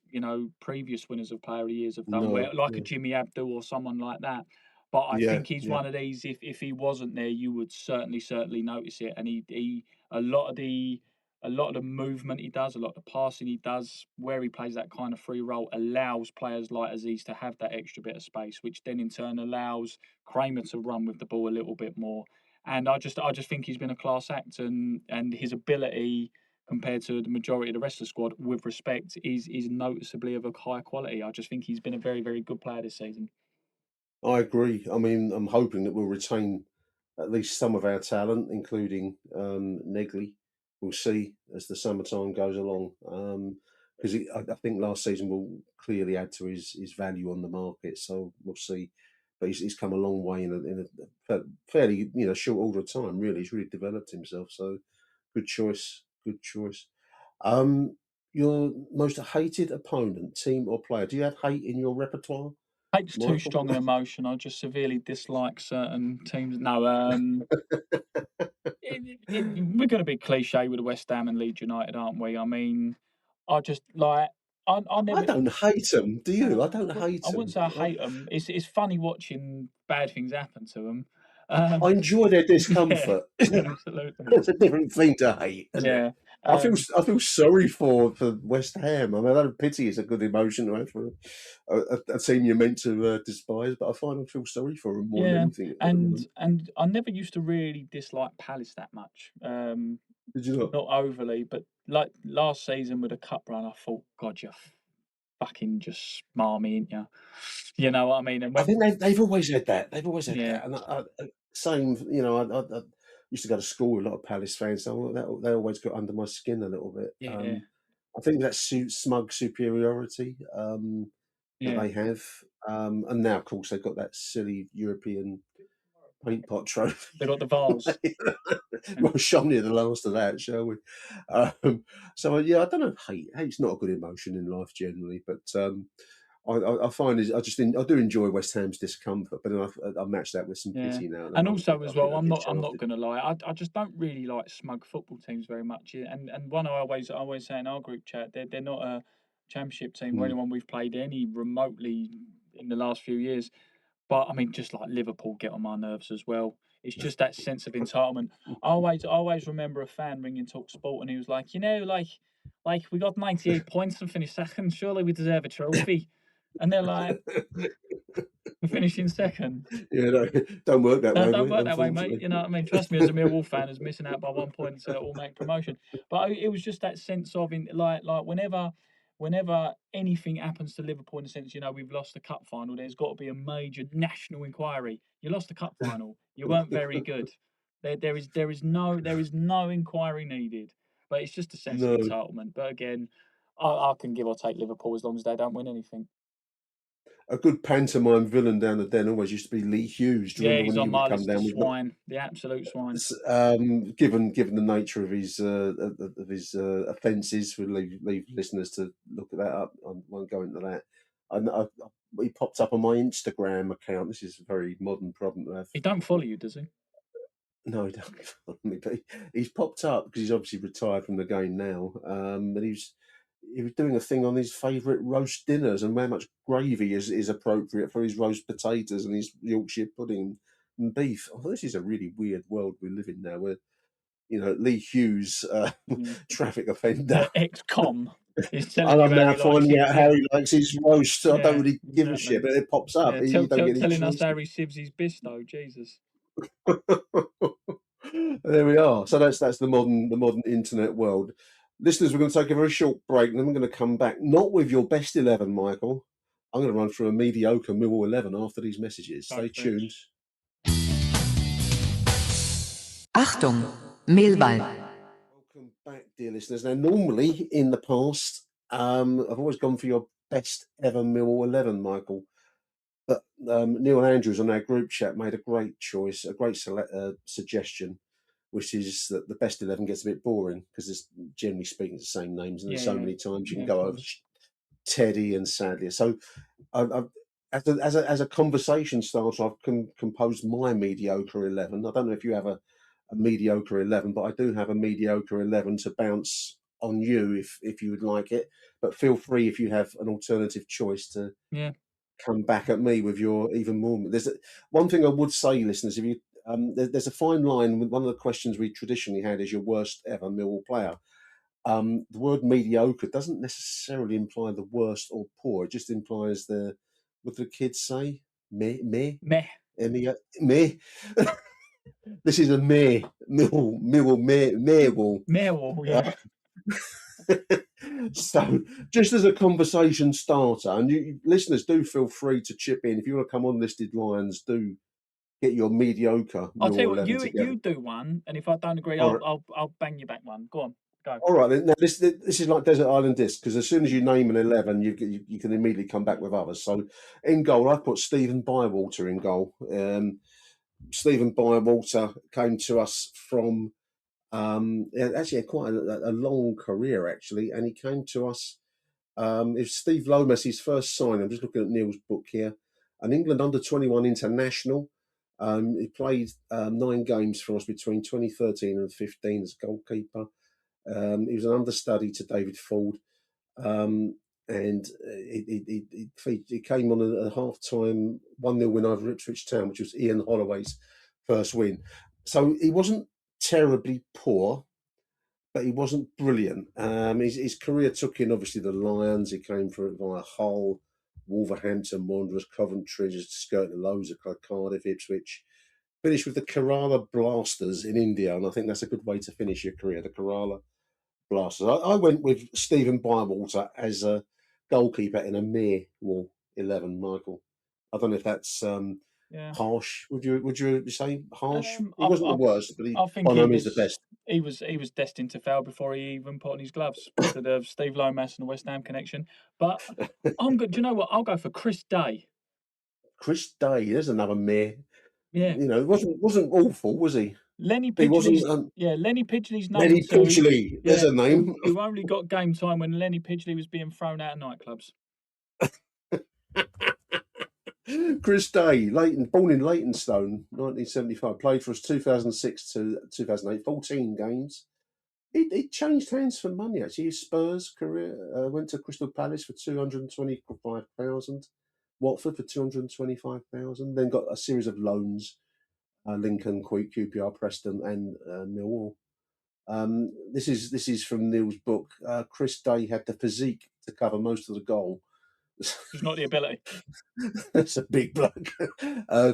previous winners of Player of the Years have done, No, where like a no. Jimmy Abdul or someone like that. But I Yeah, think he's yeah. one of these. If he wasn't there, you would certainly notice it. And he a lot of the movement he does, a lot of the passing he does, where he plays that kind of free role, allows players like Aziz to have that extra bit of space, which then in turn allows Kramer to run with the ball a little bit more. And I just think he's been a class act, and his ability compared to the majority of the rest of the squad, with respect, is noticeably of a high quality. I just think he's been a very, very good player this season. I agree. I mean, I'm hoping that we'll retain at least some of our talent, including Negley. We'll see as the summertime goes along. Because I think last season will clearly add to his value on the market. So we'll see. But he's come a long way in a fairly short order of time. Really, he's really developed himself. So good choice. Good choice. Your most hated opponent, team or player? Do you have hate in your repertoire, Hate's too Michael? strong an emotion. I just severely dislike certain teams. No, we're going to be cliche with the West Ham and Leeds United, aren't we? I mean, I just like I I never. don't hate them, do you? I don't hate I wouldn't them. say I hate them. It's funny watching bad things happen to them. I enjoy their discomfort. Yeah, absolutely. It's a different thing to hate, isn't it? I feel sorry for West Ham. I mean, I don't pity is a good emotion to have for a team you're meant to despise, but I find I feel sorry for them more than anything at the moment. And I never used to really dislike Palace that much. Did you not? Not overly, but like last season with the cup run, I thought, God, you're fucking just smarmy, ain't you? You know what I mean? And I when, think they've always had that. They've always had yeah, that. And same, I used to go to school with a lot of Palace fans, so they always got under my skin a little bit. yeah, I think that smug superiority that yeah. they have. And now, of course, they've got that silly European paint pot trophy. They got the vase. Well, show me the last of that, shall we? So, yeah, I don't know. Hate's not a good emotion in life generally, but I find I do enjoy West Ham's discomfort, but then I match that with some pity now. And also as well, I'm not going to lie. I just don't really like smug football teams very much. And one I always say in our group chat, they're not a championship team or anyone we've played any remotely in the last few years. But I mean, just like Liverpool get on my nerves as well. It's just that sense of entitlement. I always remember a fan ringing Talk Sport, and he was like, like we got 98 points and finished second. Surely we deserve a trophy. And they're like, we're finishing second. Yeah, no, don't work that way. Don't work that way, mate. You know what I mean? Trust me, as a Millwall fan, is missing out by 1 point to automatic promotion. But it was just that sense of like whenever anything happens to Liverpool, in the sense, we've lost the cup final, there's got to be a major national inquiry. You lost the cup final. You weren't very good. There is no inquiry needed. But it's just a sense of entitlement. But again, I can give or take Liverpool as long as they don't win anything. A good pantomime villain down the den always used to be Lee Hughes. Do you remember he's when on he my would come list down of with swine, the absolute swine. Given the nature of his offences, we'll leave listeners to look at that up. I won't go into that. He popped up on my Instagram account. This is a very modern problem to have. He don't follow you, does he? No, he don't follow me. But he's popped up because he's obviously retired from the game now. But he was doing a thing on his favourite roast dinners and how much gravy is appropriate for his roast potatoes and his Yorkshire pudding and beef. Oh, this is a really weird world we live in now, where Lee Hughes, traffic offender, ex-com, is telling and you I'm now finding out how he likes his roast. I don't really give a shit, but it pops up. Telling us how he sieves his bisto, Jesus. There we are. So that's the modern internet world. Listeners, we're going to take a very short break, and then we're going to come back, not with your best 11, Michael. I'm going to run through a mediocre Millwall 11 after these messages. Stay tuned. Achtung, Millwall. Welcome back, dear listeners. Now, normally in the past, I've always gone for your best ever Millwall 11, Michael. But Neil Andrews on our group chat made a great choice, a great suggestion, which is that the best 11 gets a bit boring because it's generally speaking the same names, and there's so many times you can go over Teddy and Sadly. So, as a conversation starter, I've composed my mediocre 11. I don't know if you have a mediocre 11, but I do have a mediocre 11 to bounce on you if you would like it. But feel free if you have an alternative choice to come back at me with your even more. There's one thing I would say, listeners, if you there's a fine line with one of the questions we traditionally had is your worst ever Millwall player. The word mediocre doesn't necessarily imply the worst or poor. It just implies what do the kids say? Meh. This is a Millwall. Yeah. So, just as a conversation starter, and you listeners do feel free to chip in if you want to come on listed lines. Do get your mediocre. I'll tell you what, you do one, and if I don't agree, I'll bang you back one. Go on, go. All right, then. Now this is like Desert Island Disc, because as soon as you name an 11, you can immediately come back with others. So in goal, I put Stephen Bywater in goal. Stephen Bywater came to us from actually quite a long career actually, and he came to us. It's Steve Lomas' first sign. I'm just looking at Neil's book here. An England under-21 international. He played 9 games for us between 2013 and 15 as goalkeeper. He was an understudy to David Ford, and he came on a half-time 1-0 win over Ipswich Town, which was Ian Holloway's first win. So he wasn't terribly poor, but he wasn't brilliant. His career took in, obviously, the Lions. He came from via Hull, Wolverhampton Wanderers, Coventry, just skirting the lows of Cardiff, Ipswich. Finished with the Kerala Blasters in India, and I think that's a good way to finish your career, the Kerala Blasters. I went with Stephen Bywater as a goalkeeper in a Millwall 11, Michael. I don't know if that's harsh. Would you say harsh? He wasn't the worst, but I think by no means the best. He was destined to fail before he even put on his gloves because of the Steve Lomas and the West Ham connection. But I'm good. Do you know what? I'll go for Chris Day. Chris Day, there's another Mere. Yeah, wasn't awful, was he? Lenny He Pidgley's wasn't. Lenny Pidgley's number Lenny 2. Pidgley, there's a name. Who only got game time when Lenny Pidgley was being thrown out of nightclubs. Chris Day, born in Leytonstone, 1975, played for us 2006 to 2008, 14 games. He changed hands for money, actually. His Spurs career went to Crystal Palace for 225,000, Watford for 225,000, then got a series of loans, Lincoln, QPR, Preston, and Millwall. This is from Neil's book. Chris Day had the physique to cover most of the goal. It's not the ability. That's a big bloke.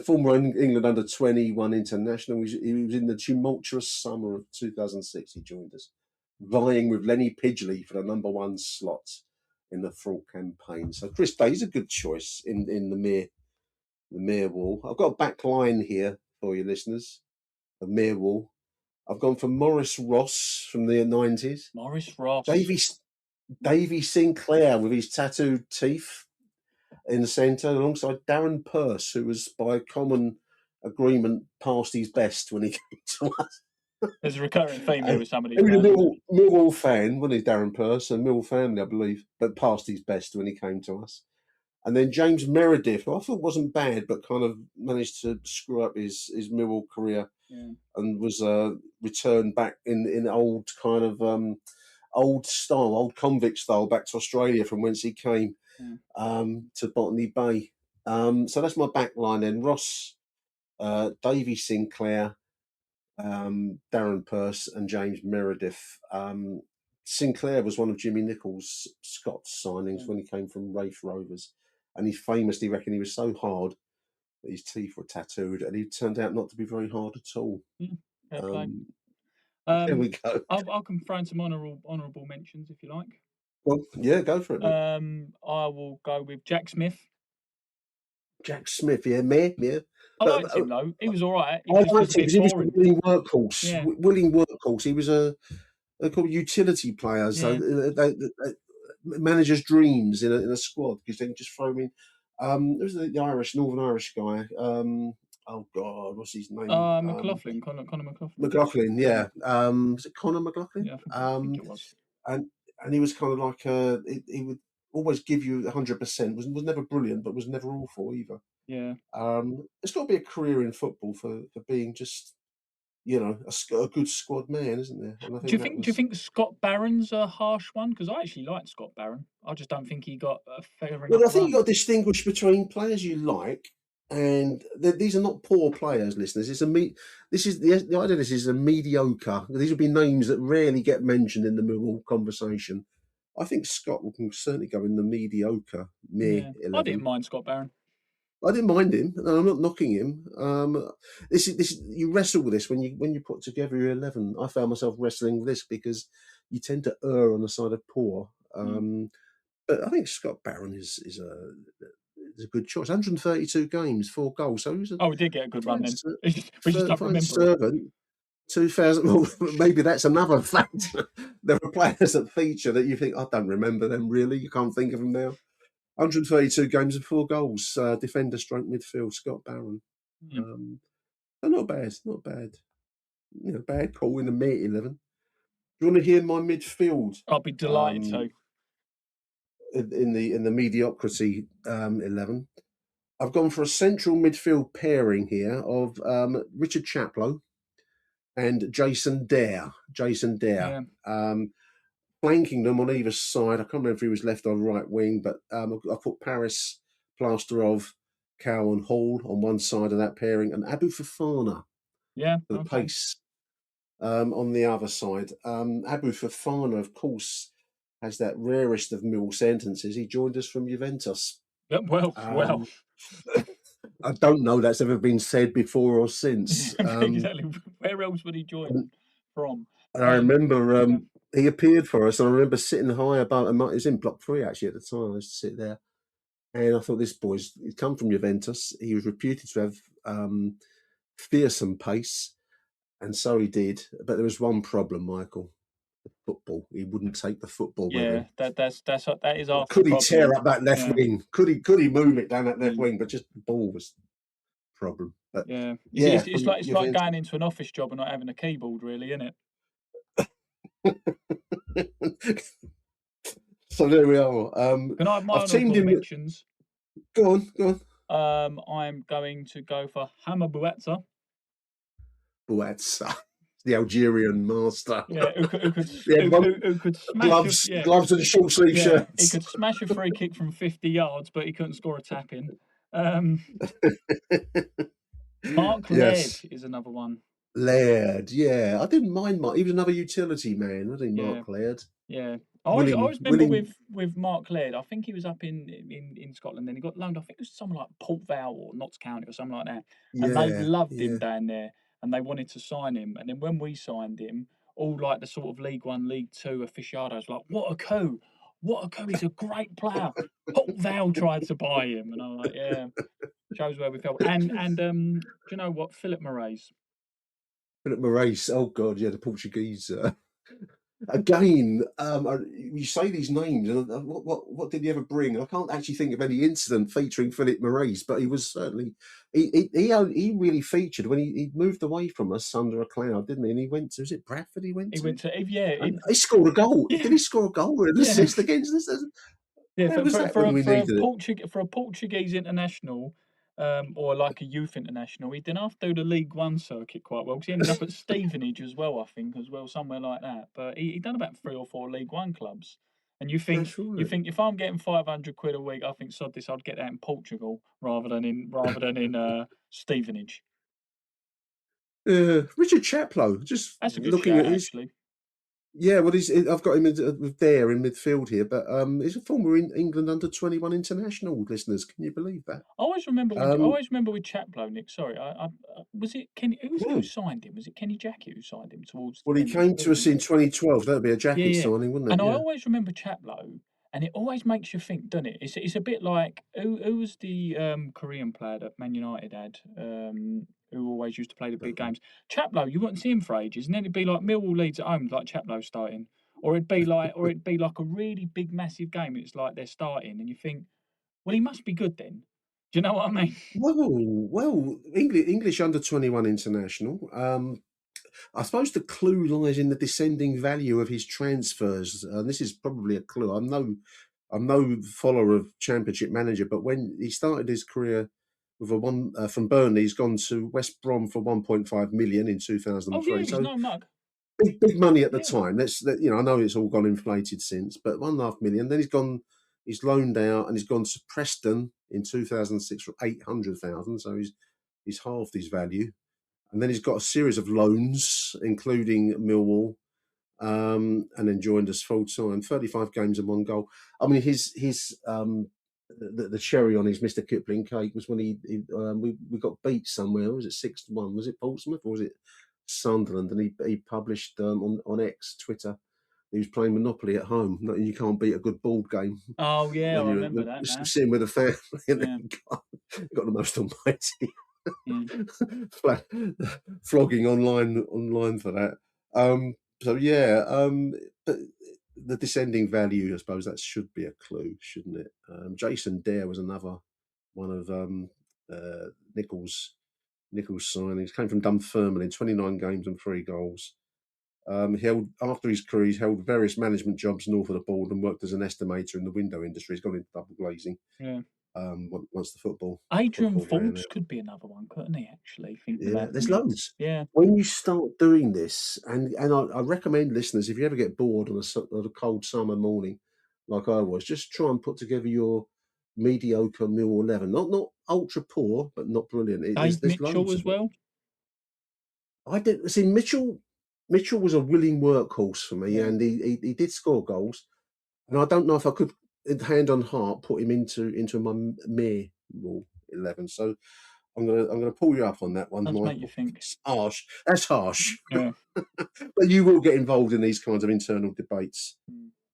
Former England under-21 international. He was in the tumultuous summer of 2006. He joined us, vying with Lenny Pidgley for the number 1 slot in the full campaign. So Chris Day's a good choice in the Millwall. I've got a back line here for you listeners. The Millwall. I've gone for Maurice Ross from the 90s. Maurice Ross. Davy Sinclair with his tattooed teeth in the centre, alongside Darren Purse, who was by common agreement past his best when he came to us. There's a recurring theme here with some of these. He was a Millwall fan, wasn't he, Darren Purse, and Millwall family, I believe, but past his best when he came to us. And then James Meredith, who I thought wasn't bad, but kind of managed to screw up his Millwall career, and was returned back in old kind of old style, old convict style, back to Australia from whence he came, to Botany Bay. So that's my back line then. Ross, Davy Sinclair, Darren Purse and James Meredith. Sinclair was one of Jimmy Nichols' Scott's signings when he came from Raith Rovers, and he famously reckoned he was so hard that his teeth were tattooed, and he turned out not to be very hard at all. There we go. I can throw in some honourable mentions if you like. Well, yeah, go for it. I will go with Jack Smith. Jack Smith, yeah, yeah. I liked him though. He was all right. I liked him because he was a willing workhorse. Yeah. Willing workhorse. He was they're called utility players. Yeah. So they managers' dreams in a squad because they can just throw him in. There's the Northern Irish guy. Oh God, what's his name? McLaughlin, Conor McLaughlin. McLaughlin, yeah. Was it Conor McLaughlin? Yeah, I think it was. And he was kind of like he would always give you 100%. Was never brilliant, but was never awful either. Yeah. It's got to be a career in football for being just, a good squad man, isn't there? And I think do you think Scott Barron's a harsh one? Because I actually like Scott Barron. I just don't think he got a fair enough. Well, I think you got to distinguish between players you like. And these are not poor players, listeners. This is the idea. This is a mediocre. These will be names that rarely get mentioned in the Millwall conversation. I think Scott can certainly go in the mediocre. I didn't mind Scott Barron. I didn't mind him. I'm not knocking him. This you wrestle with this when you put together your 11. I found myself wrestling with this because you tend to err on the side of poor. But I think Scott Barron is a good choice. 132 games, 4 goals. So we did get a good run then. We just don't remember. Servant, 2000. Well, maybe that's another fact. There are players that feature that you think, I don't remember them really. You can't think of them now. 132 games and 4 goals. Defender, stroke midfield, Scott Barron. Not bad. Not bad. Bad call in the mate 11. Do you want to hear my midfield? I'll be delighted to. In the mediocrity 11, I've gone for a central midfield pairing here of Richard Chaplow and Jason Dare. Yeah. Flanking them on either side. I can't remember if he was left or right wing, but I put Paris, Plasterov, Cowan, Hall on one side of that pairing, and Abu Fofana Yeah. for the pace. On the other side, Abu Fofana, of course, has that rarest of Mill sentences. He joined us from Juventus. Well. I don't know that's ever been said before or since. Exactly. Where else would he join from? And I remember he appeared for us, and I remember sitting high above him. It was in Block 3, actually, at the time. I used to sit there. And I thought, this boy's he'd come from Juventus. He was reputed to have fearsome pace, and so he did. But there was one problem, Michael. The football. He wouldn't take the football with him. That is our Could he problem. tear up that left wing? Could he move it down that left wing? But just the ball was the problem. But it's like going into an office job and not having a keyboard, really, isn't it? So there we are. Can I have my honourable mentions? Go on. I'm going to go for Hammer Bouatsa. Bouatsa, the Algerian master. Yeah, who could smash gloves and short sleeve shirts. He could smash a free kick from 50 yards, but he couldn't score a tap in. Mark Laird is another one. Laird, I didn't mind Mark. He was another utility man, wasn't he, Mark Laird? Yeah. I always remember with Mark Laird, I think he was up in Scotland, then he got loaned, I think it was something like Port Vale or Notts County or something like that. And they loved him down there and they wanted to sign him. And then when we signed him, all like the sort of League One, League Two aficionados were like, what a coup. He's a great player. Port Vale tried to buy him. And I'm like, yeah, shows where we felt. And do you know what? Philip Moraes. Oh God, the Portuguese. Again, you say these names, and what did he ever bring? I can't actually think of any incident featuring Philip Moraes, but he was certainly he really featured when he moved away from us under a cloud, didn't he? And he went to, was it Bradford? He he scored a goal. Yeah. Did he score a goal or an assist against us? For a Portuguese international. Or like a youth international, he didn't have to do the League One circuit quite well because he ended up at Stevenage as well, I think, somewhere like that. But he done about 3 or 4 League One clubs. And you think if I'm getting £500 a week, I think sod this, I'd get that in Portugal rather than in Stevenage. Richard Chaplow, just that's a good looking shout, at his. Actually. Yeah, well, I've got him there in midfield here, but he's a former England under-21 international. Listeners, can you believe that? I always remember with Chaplow, Nick. Sorry, was it Kenny? Who signed him? Was it Kenny Jackett who signed him towards? Well, he came to us in 2012. That'd be a Jackett signing, wouldn't it? And I always remember Chaplow, and it always makes you think, doesn't it? It's a bit like who was the Korean player that Man United had? Who always used to play the big games. Chaplow, you wouldn't see him for ages, and then it'd be like Millwall Leeds at home, like Chaplow starting, or it'd be like a really big, massive game. And it's like they're starting, and you think, well, he must be good then. Do you know what I mean? Well, English under-21 international. I suppose the clue lies in the descending value of his transfers, and this is probably a clue. I'm no follower of Championship Manager, but when he started his career with from Burnley, he's gone to West Brom for 1.5 million in 2003. Oh, yeah, he's no mug. Big money at the time. I know it's all gone inflated since, but 1.5 million. Then he's loaned out and he's gone to Preston in 2006 for 800,000. So he's halved his value. And then he's got a series of loans, including Millwall, and then joined us full time. 35 games and 1 goal. I mean, his the cherry on his Mr. Kipling cake was when we got beat somewhere. Was it 6-1? Was it Portsmouth or was it Sunderland? And he published on X, Twitter, he was playing Monopoly at home. You can't beat a good board game. Oh yeah, I remember that. Sitting with a family and then got the most almighty flogging online for that. But the descending value, I suppose that should be a clue, shouldn't it? Jason Dare was another one of Nichols' signings. Came from Dunfermline, 29 games and 3 goals. After his career, he's held various management jobs north of the border and worked as an estimator in the window industry. He's gone into double glazing. Yeah. Once the football. Adrian Forbes could be another one, couldn't he? Actually, there's loads. Yeah. When you start doing this, and I recommend listeners, if you ever get bored on a cold summer morning, like I was, just try and put together your mediocre Millwall 11. Not ultra poor, but not brilliant. Dave Mitchell as well. I didn't see Mitchell. Mitchell was a willing workhorse for me, and he did score goals. And I don't know if I could, hand on heart, put him into my Millwall 11. So I'm gonna pull you up on that one, Does Michael. make you think. It's harsh. That's harsh. Yeah. But you will get involved in these kinds of internal debates,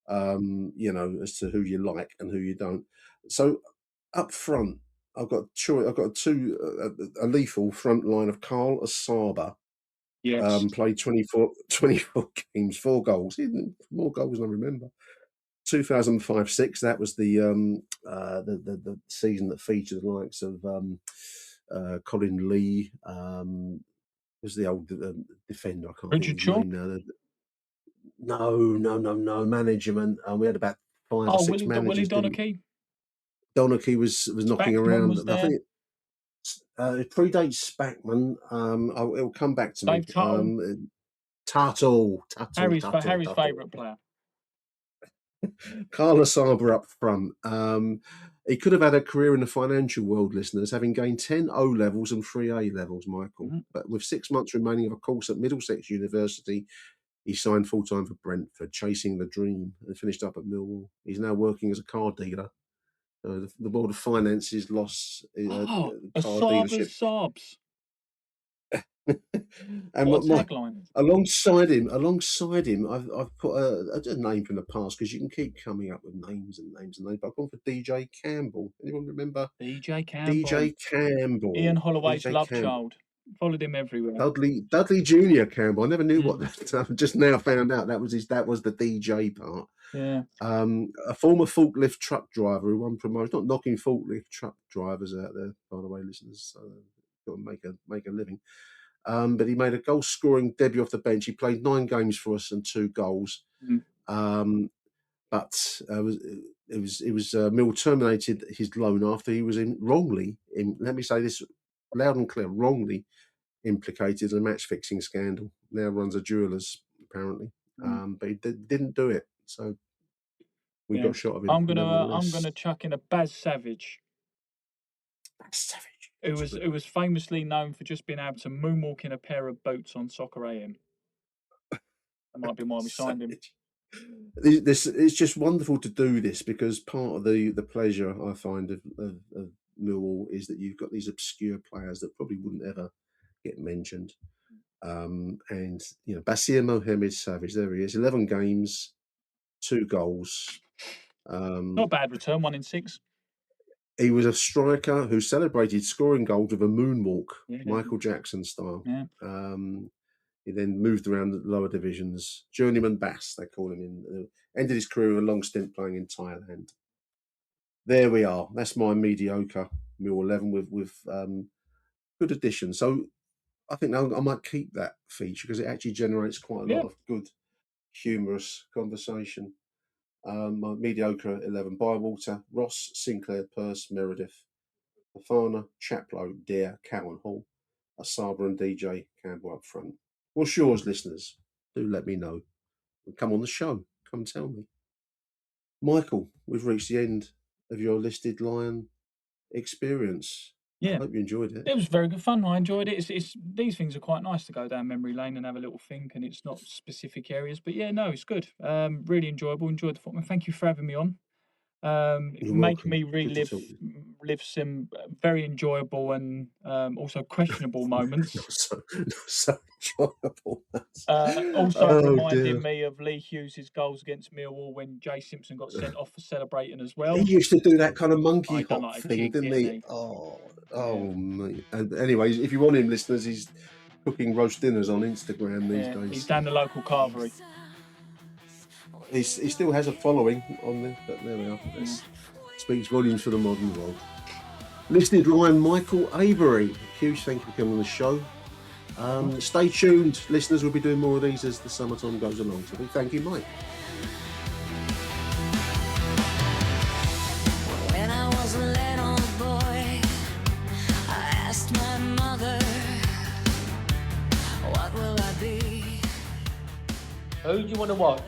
as to who you like and who you don't. So up front, I've got a lethal front line of Carl Asaba. Yes. Played 24 games, 4 goals, even more goals than I remember. 2005-06. That was the season that featured the likes of Colin Lee. Was the old defender? I can't Richard think Shaw? of his name now. No management. We had about 5 or 6 managers. Willie Donachie. Donachie was knocking Spackman around. was there. I think it predates Spackman. It'll come back to Dave me. Tuttle. Harry's favourite player. Carlos Saba up front. He could have had a career in the financial world, listeners, having gained 10 O levels and 3 A levels, Michael. Mm-hmm. But with 6 months remaining of a course at Middlesex University, he signed full-time for Brentford, chasing the dream, and finished up at Millwall. He's now working as a car dealer. The world of finances lost car dealership. Saabs. And what a tagline. Alongside him, I've put a name from the past, because you can keep coming up with names and names. But I've gone for DJ Campbell. Anyone remember DJ Campbell? DJ Campbell. Ian Holloway's DJ love Campbell. child. Followed him everywhere. Dudley Junior Campbell. I never knew what that. I've just now found out that was the DJ part. Yeah. A former forklift truck driver who won promotion. Not knocking forklift truck drivers out there, by the way, listeners. So got to make a living. But he made a goal-scoring debut off the bench. He played 9 games for us and 2 goals. But Mill terminated his loan after he was wrongly, let me say this loud and clear, wrongly implicated in a match-fixing scandal. Now runs a jeweller's, apparently. But he didn't do it. So we got shot of him. I'm gonna chuck in a Baz Savage. It was famously known for just being able to moonwalk in a pair of boots on Soccer AM. That might be why we signed him. It's just wonderful to do this, because part of the pleasure I find of Millwall is that you've got these obscure players that probably wouldn't ever get mentioned. And Basir Mohamed Savage, there he is, 11 games, 2 goals. Not a bad return, 1 in 6. He was a striker who celebrated scoring goals with a moonwalk, Michael Jackson style. Yeah. He then moved around the lower divisions. Journeyman Bass, they call him. Ended his career with a long stint playing in Thailand. There we are. That's my mediocre Millwall 11 with good additions. So I think I might keep that feature, because it actually generates quite a lot of good, humorous conversation. My mediocre 11: Bywater, Ross, Sinclair, Pearce, Meredith, Fafana, Chaplow, Dare, Cowan, Hall, Asaba and DJ Campbell up front. What's yours, listeners? Do let me know. Come on the show. Come tell me. Michael, we've reached the end of your listed Lion experience. Yeah. I hope you enjoyed it. It was very good fun. I enjoyed it. It's these things are quite nice to go down memory lane and have a little think, and it's not specific areas. But yeah, no, it's good. Really enjoyable. Enjoyed the football. Thank you for having me on. Making me relive some very enjoyable and also questionable moments. not so enjoyable. Also reminding me of Lee Hughes' goals against Millwall when Jay Simpson got sent off for celebrating as well. He used to do that kind of monkey hop like thing, didn't he? Mate. And anyways, if you want him, listeners, he's cooking roast dinners on Instagram these days. He's down the local carvery. He still has a following on there, but there we are. This speaks volumes for the modern world. Listed Lion Michael Avery. Huge thank you for coming on the show. Stay tuned, listeners. We'll be doing more of these as the summertime goes along. So thank you, Mike. When I was a little boy, I asked my mother, what will I be? Who do you want to watch?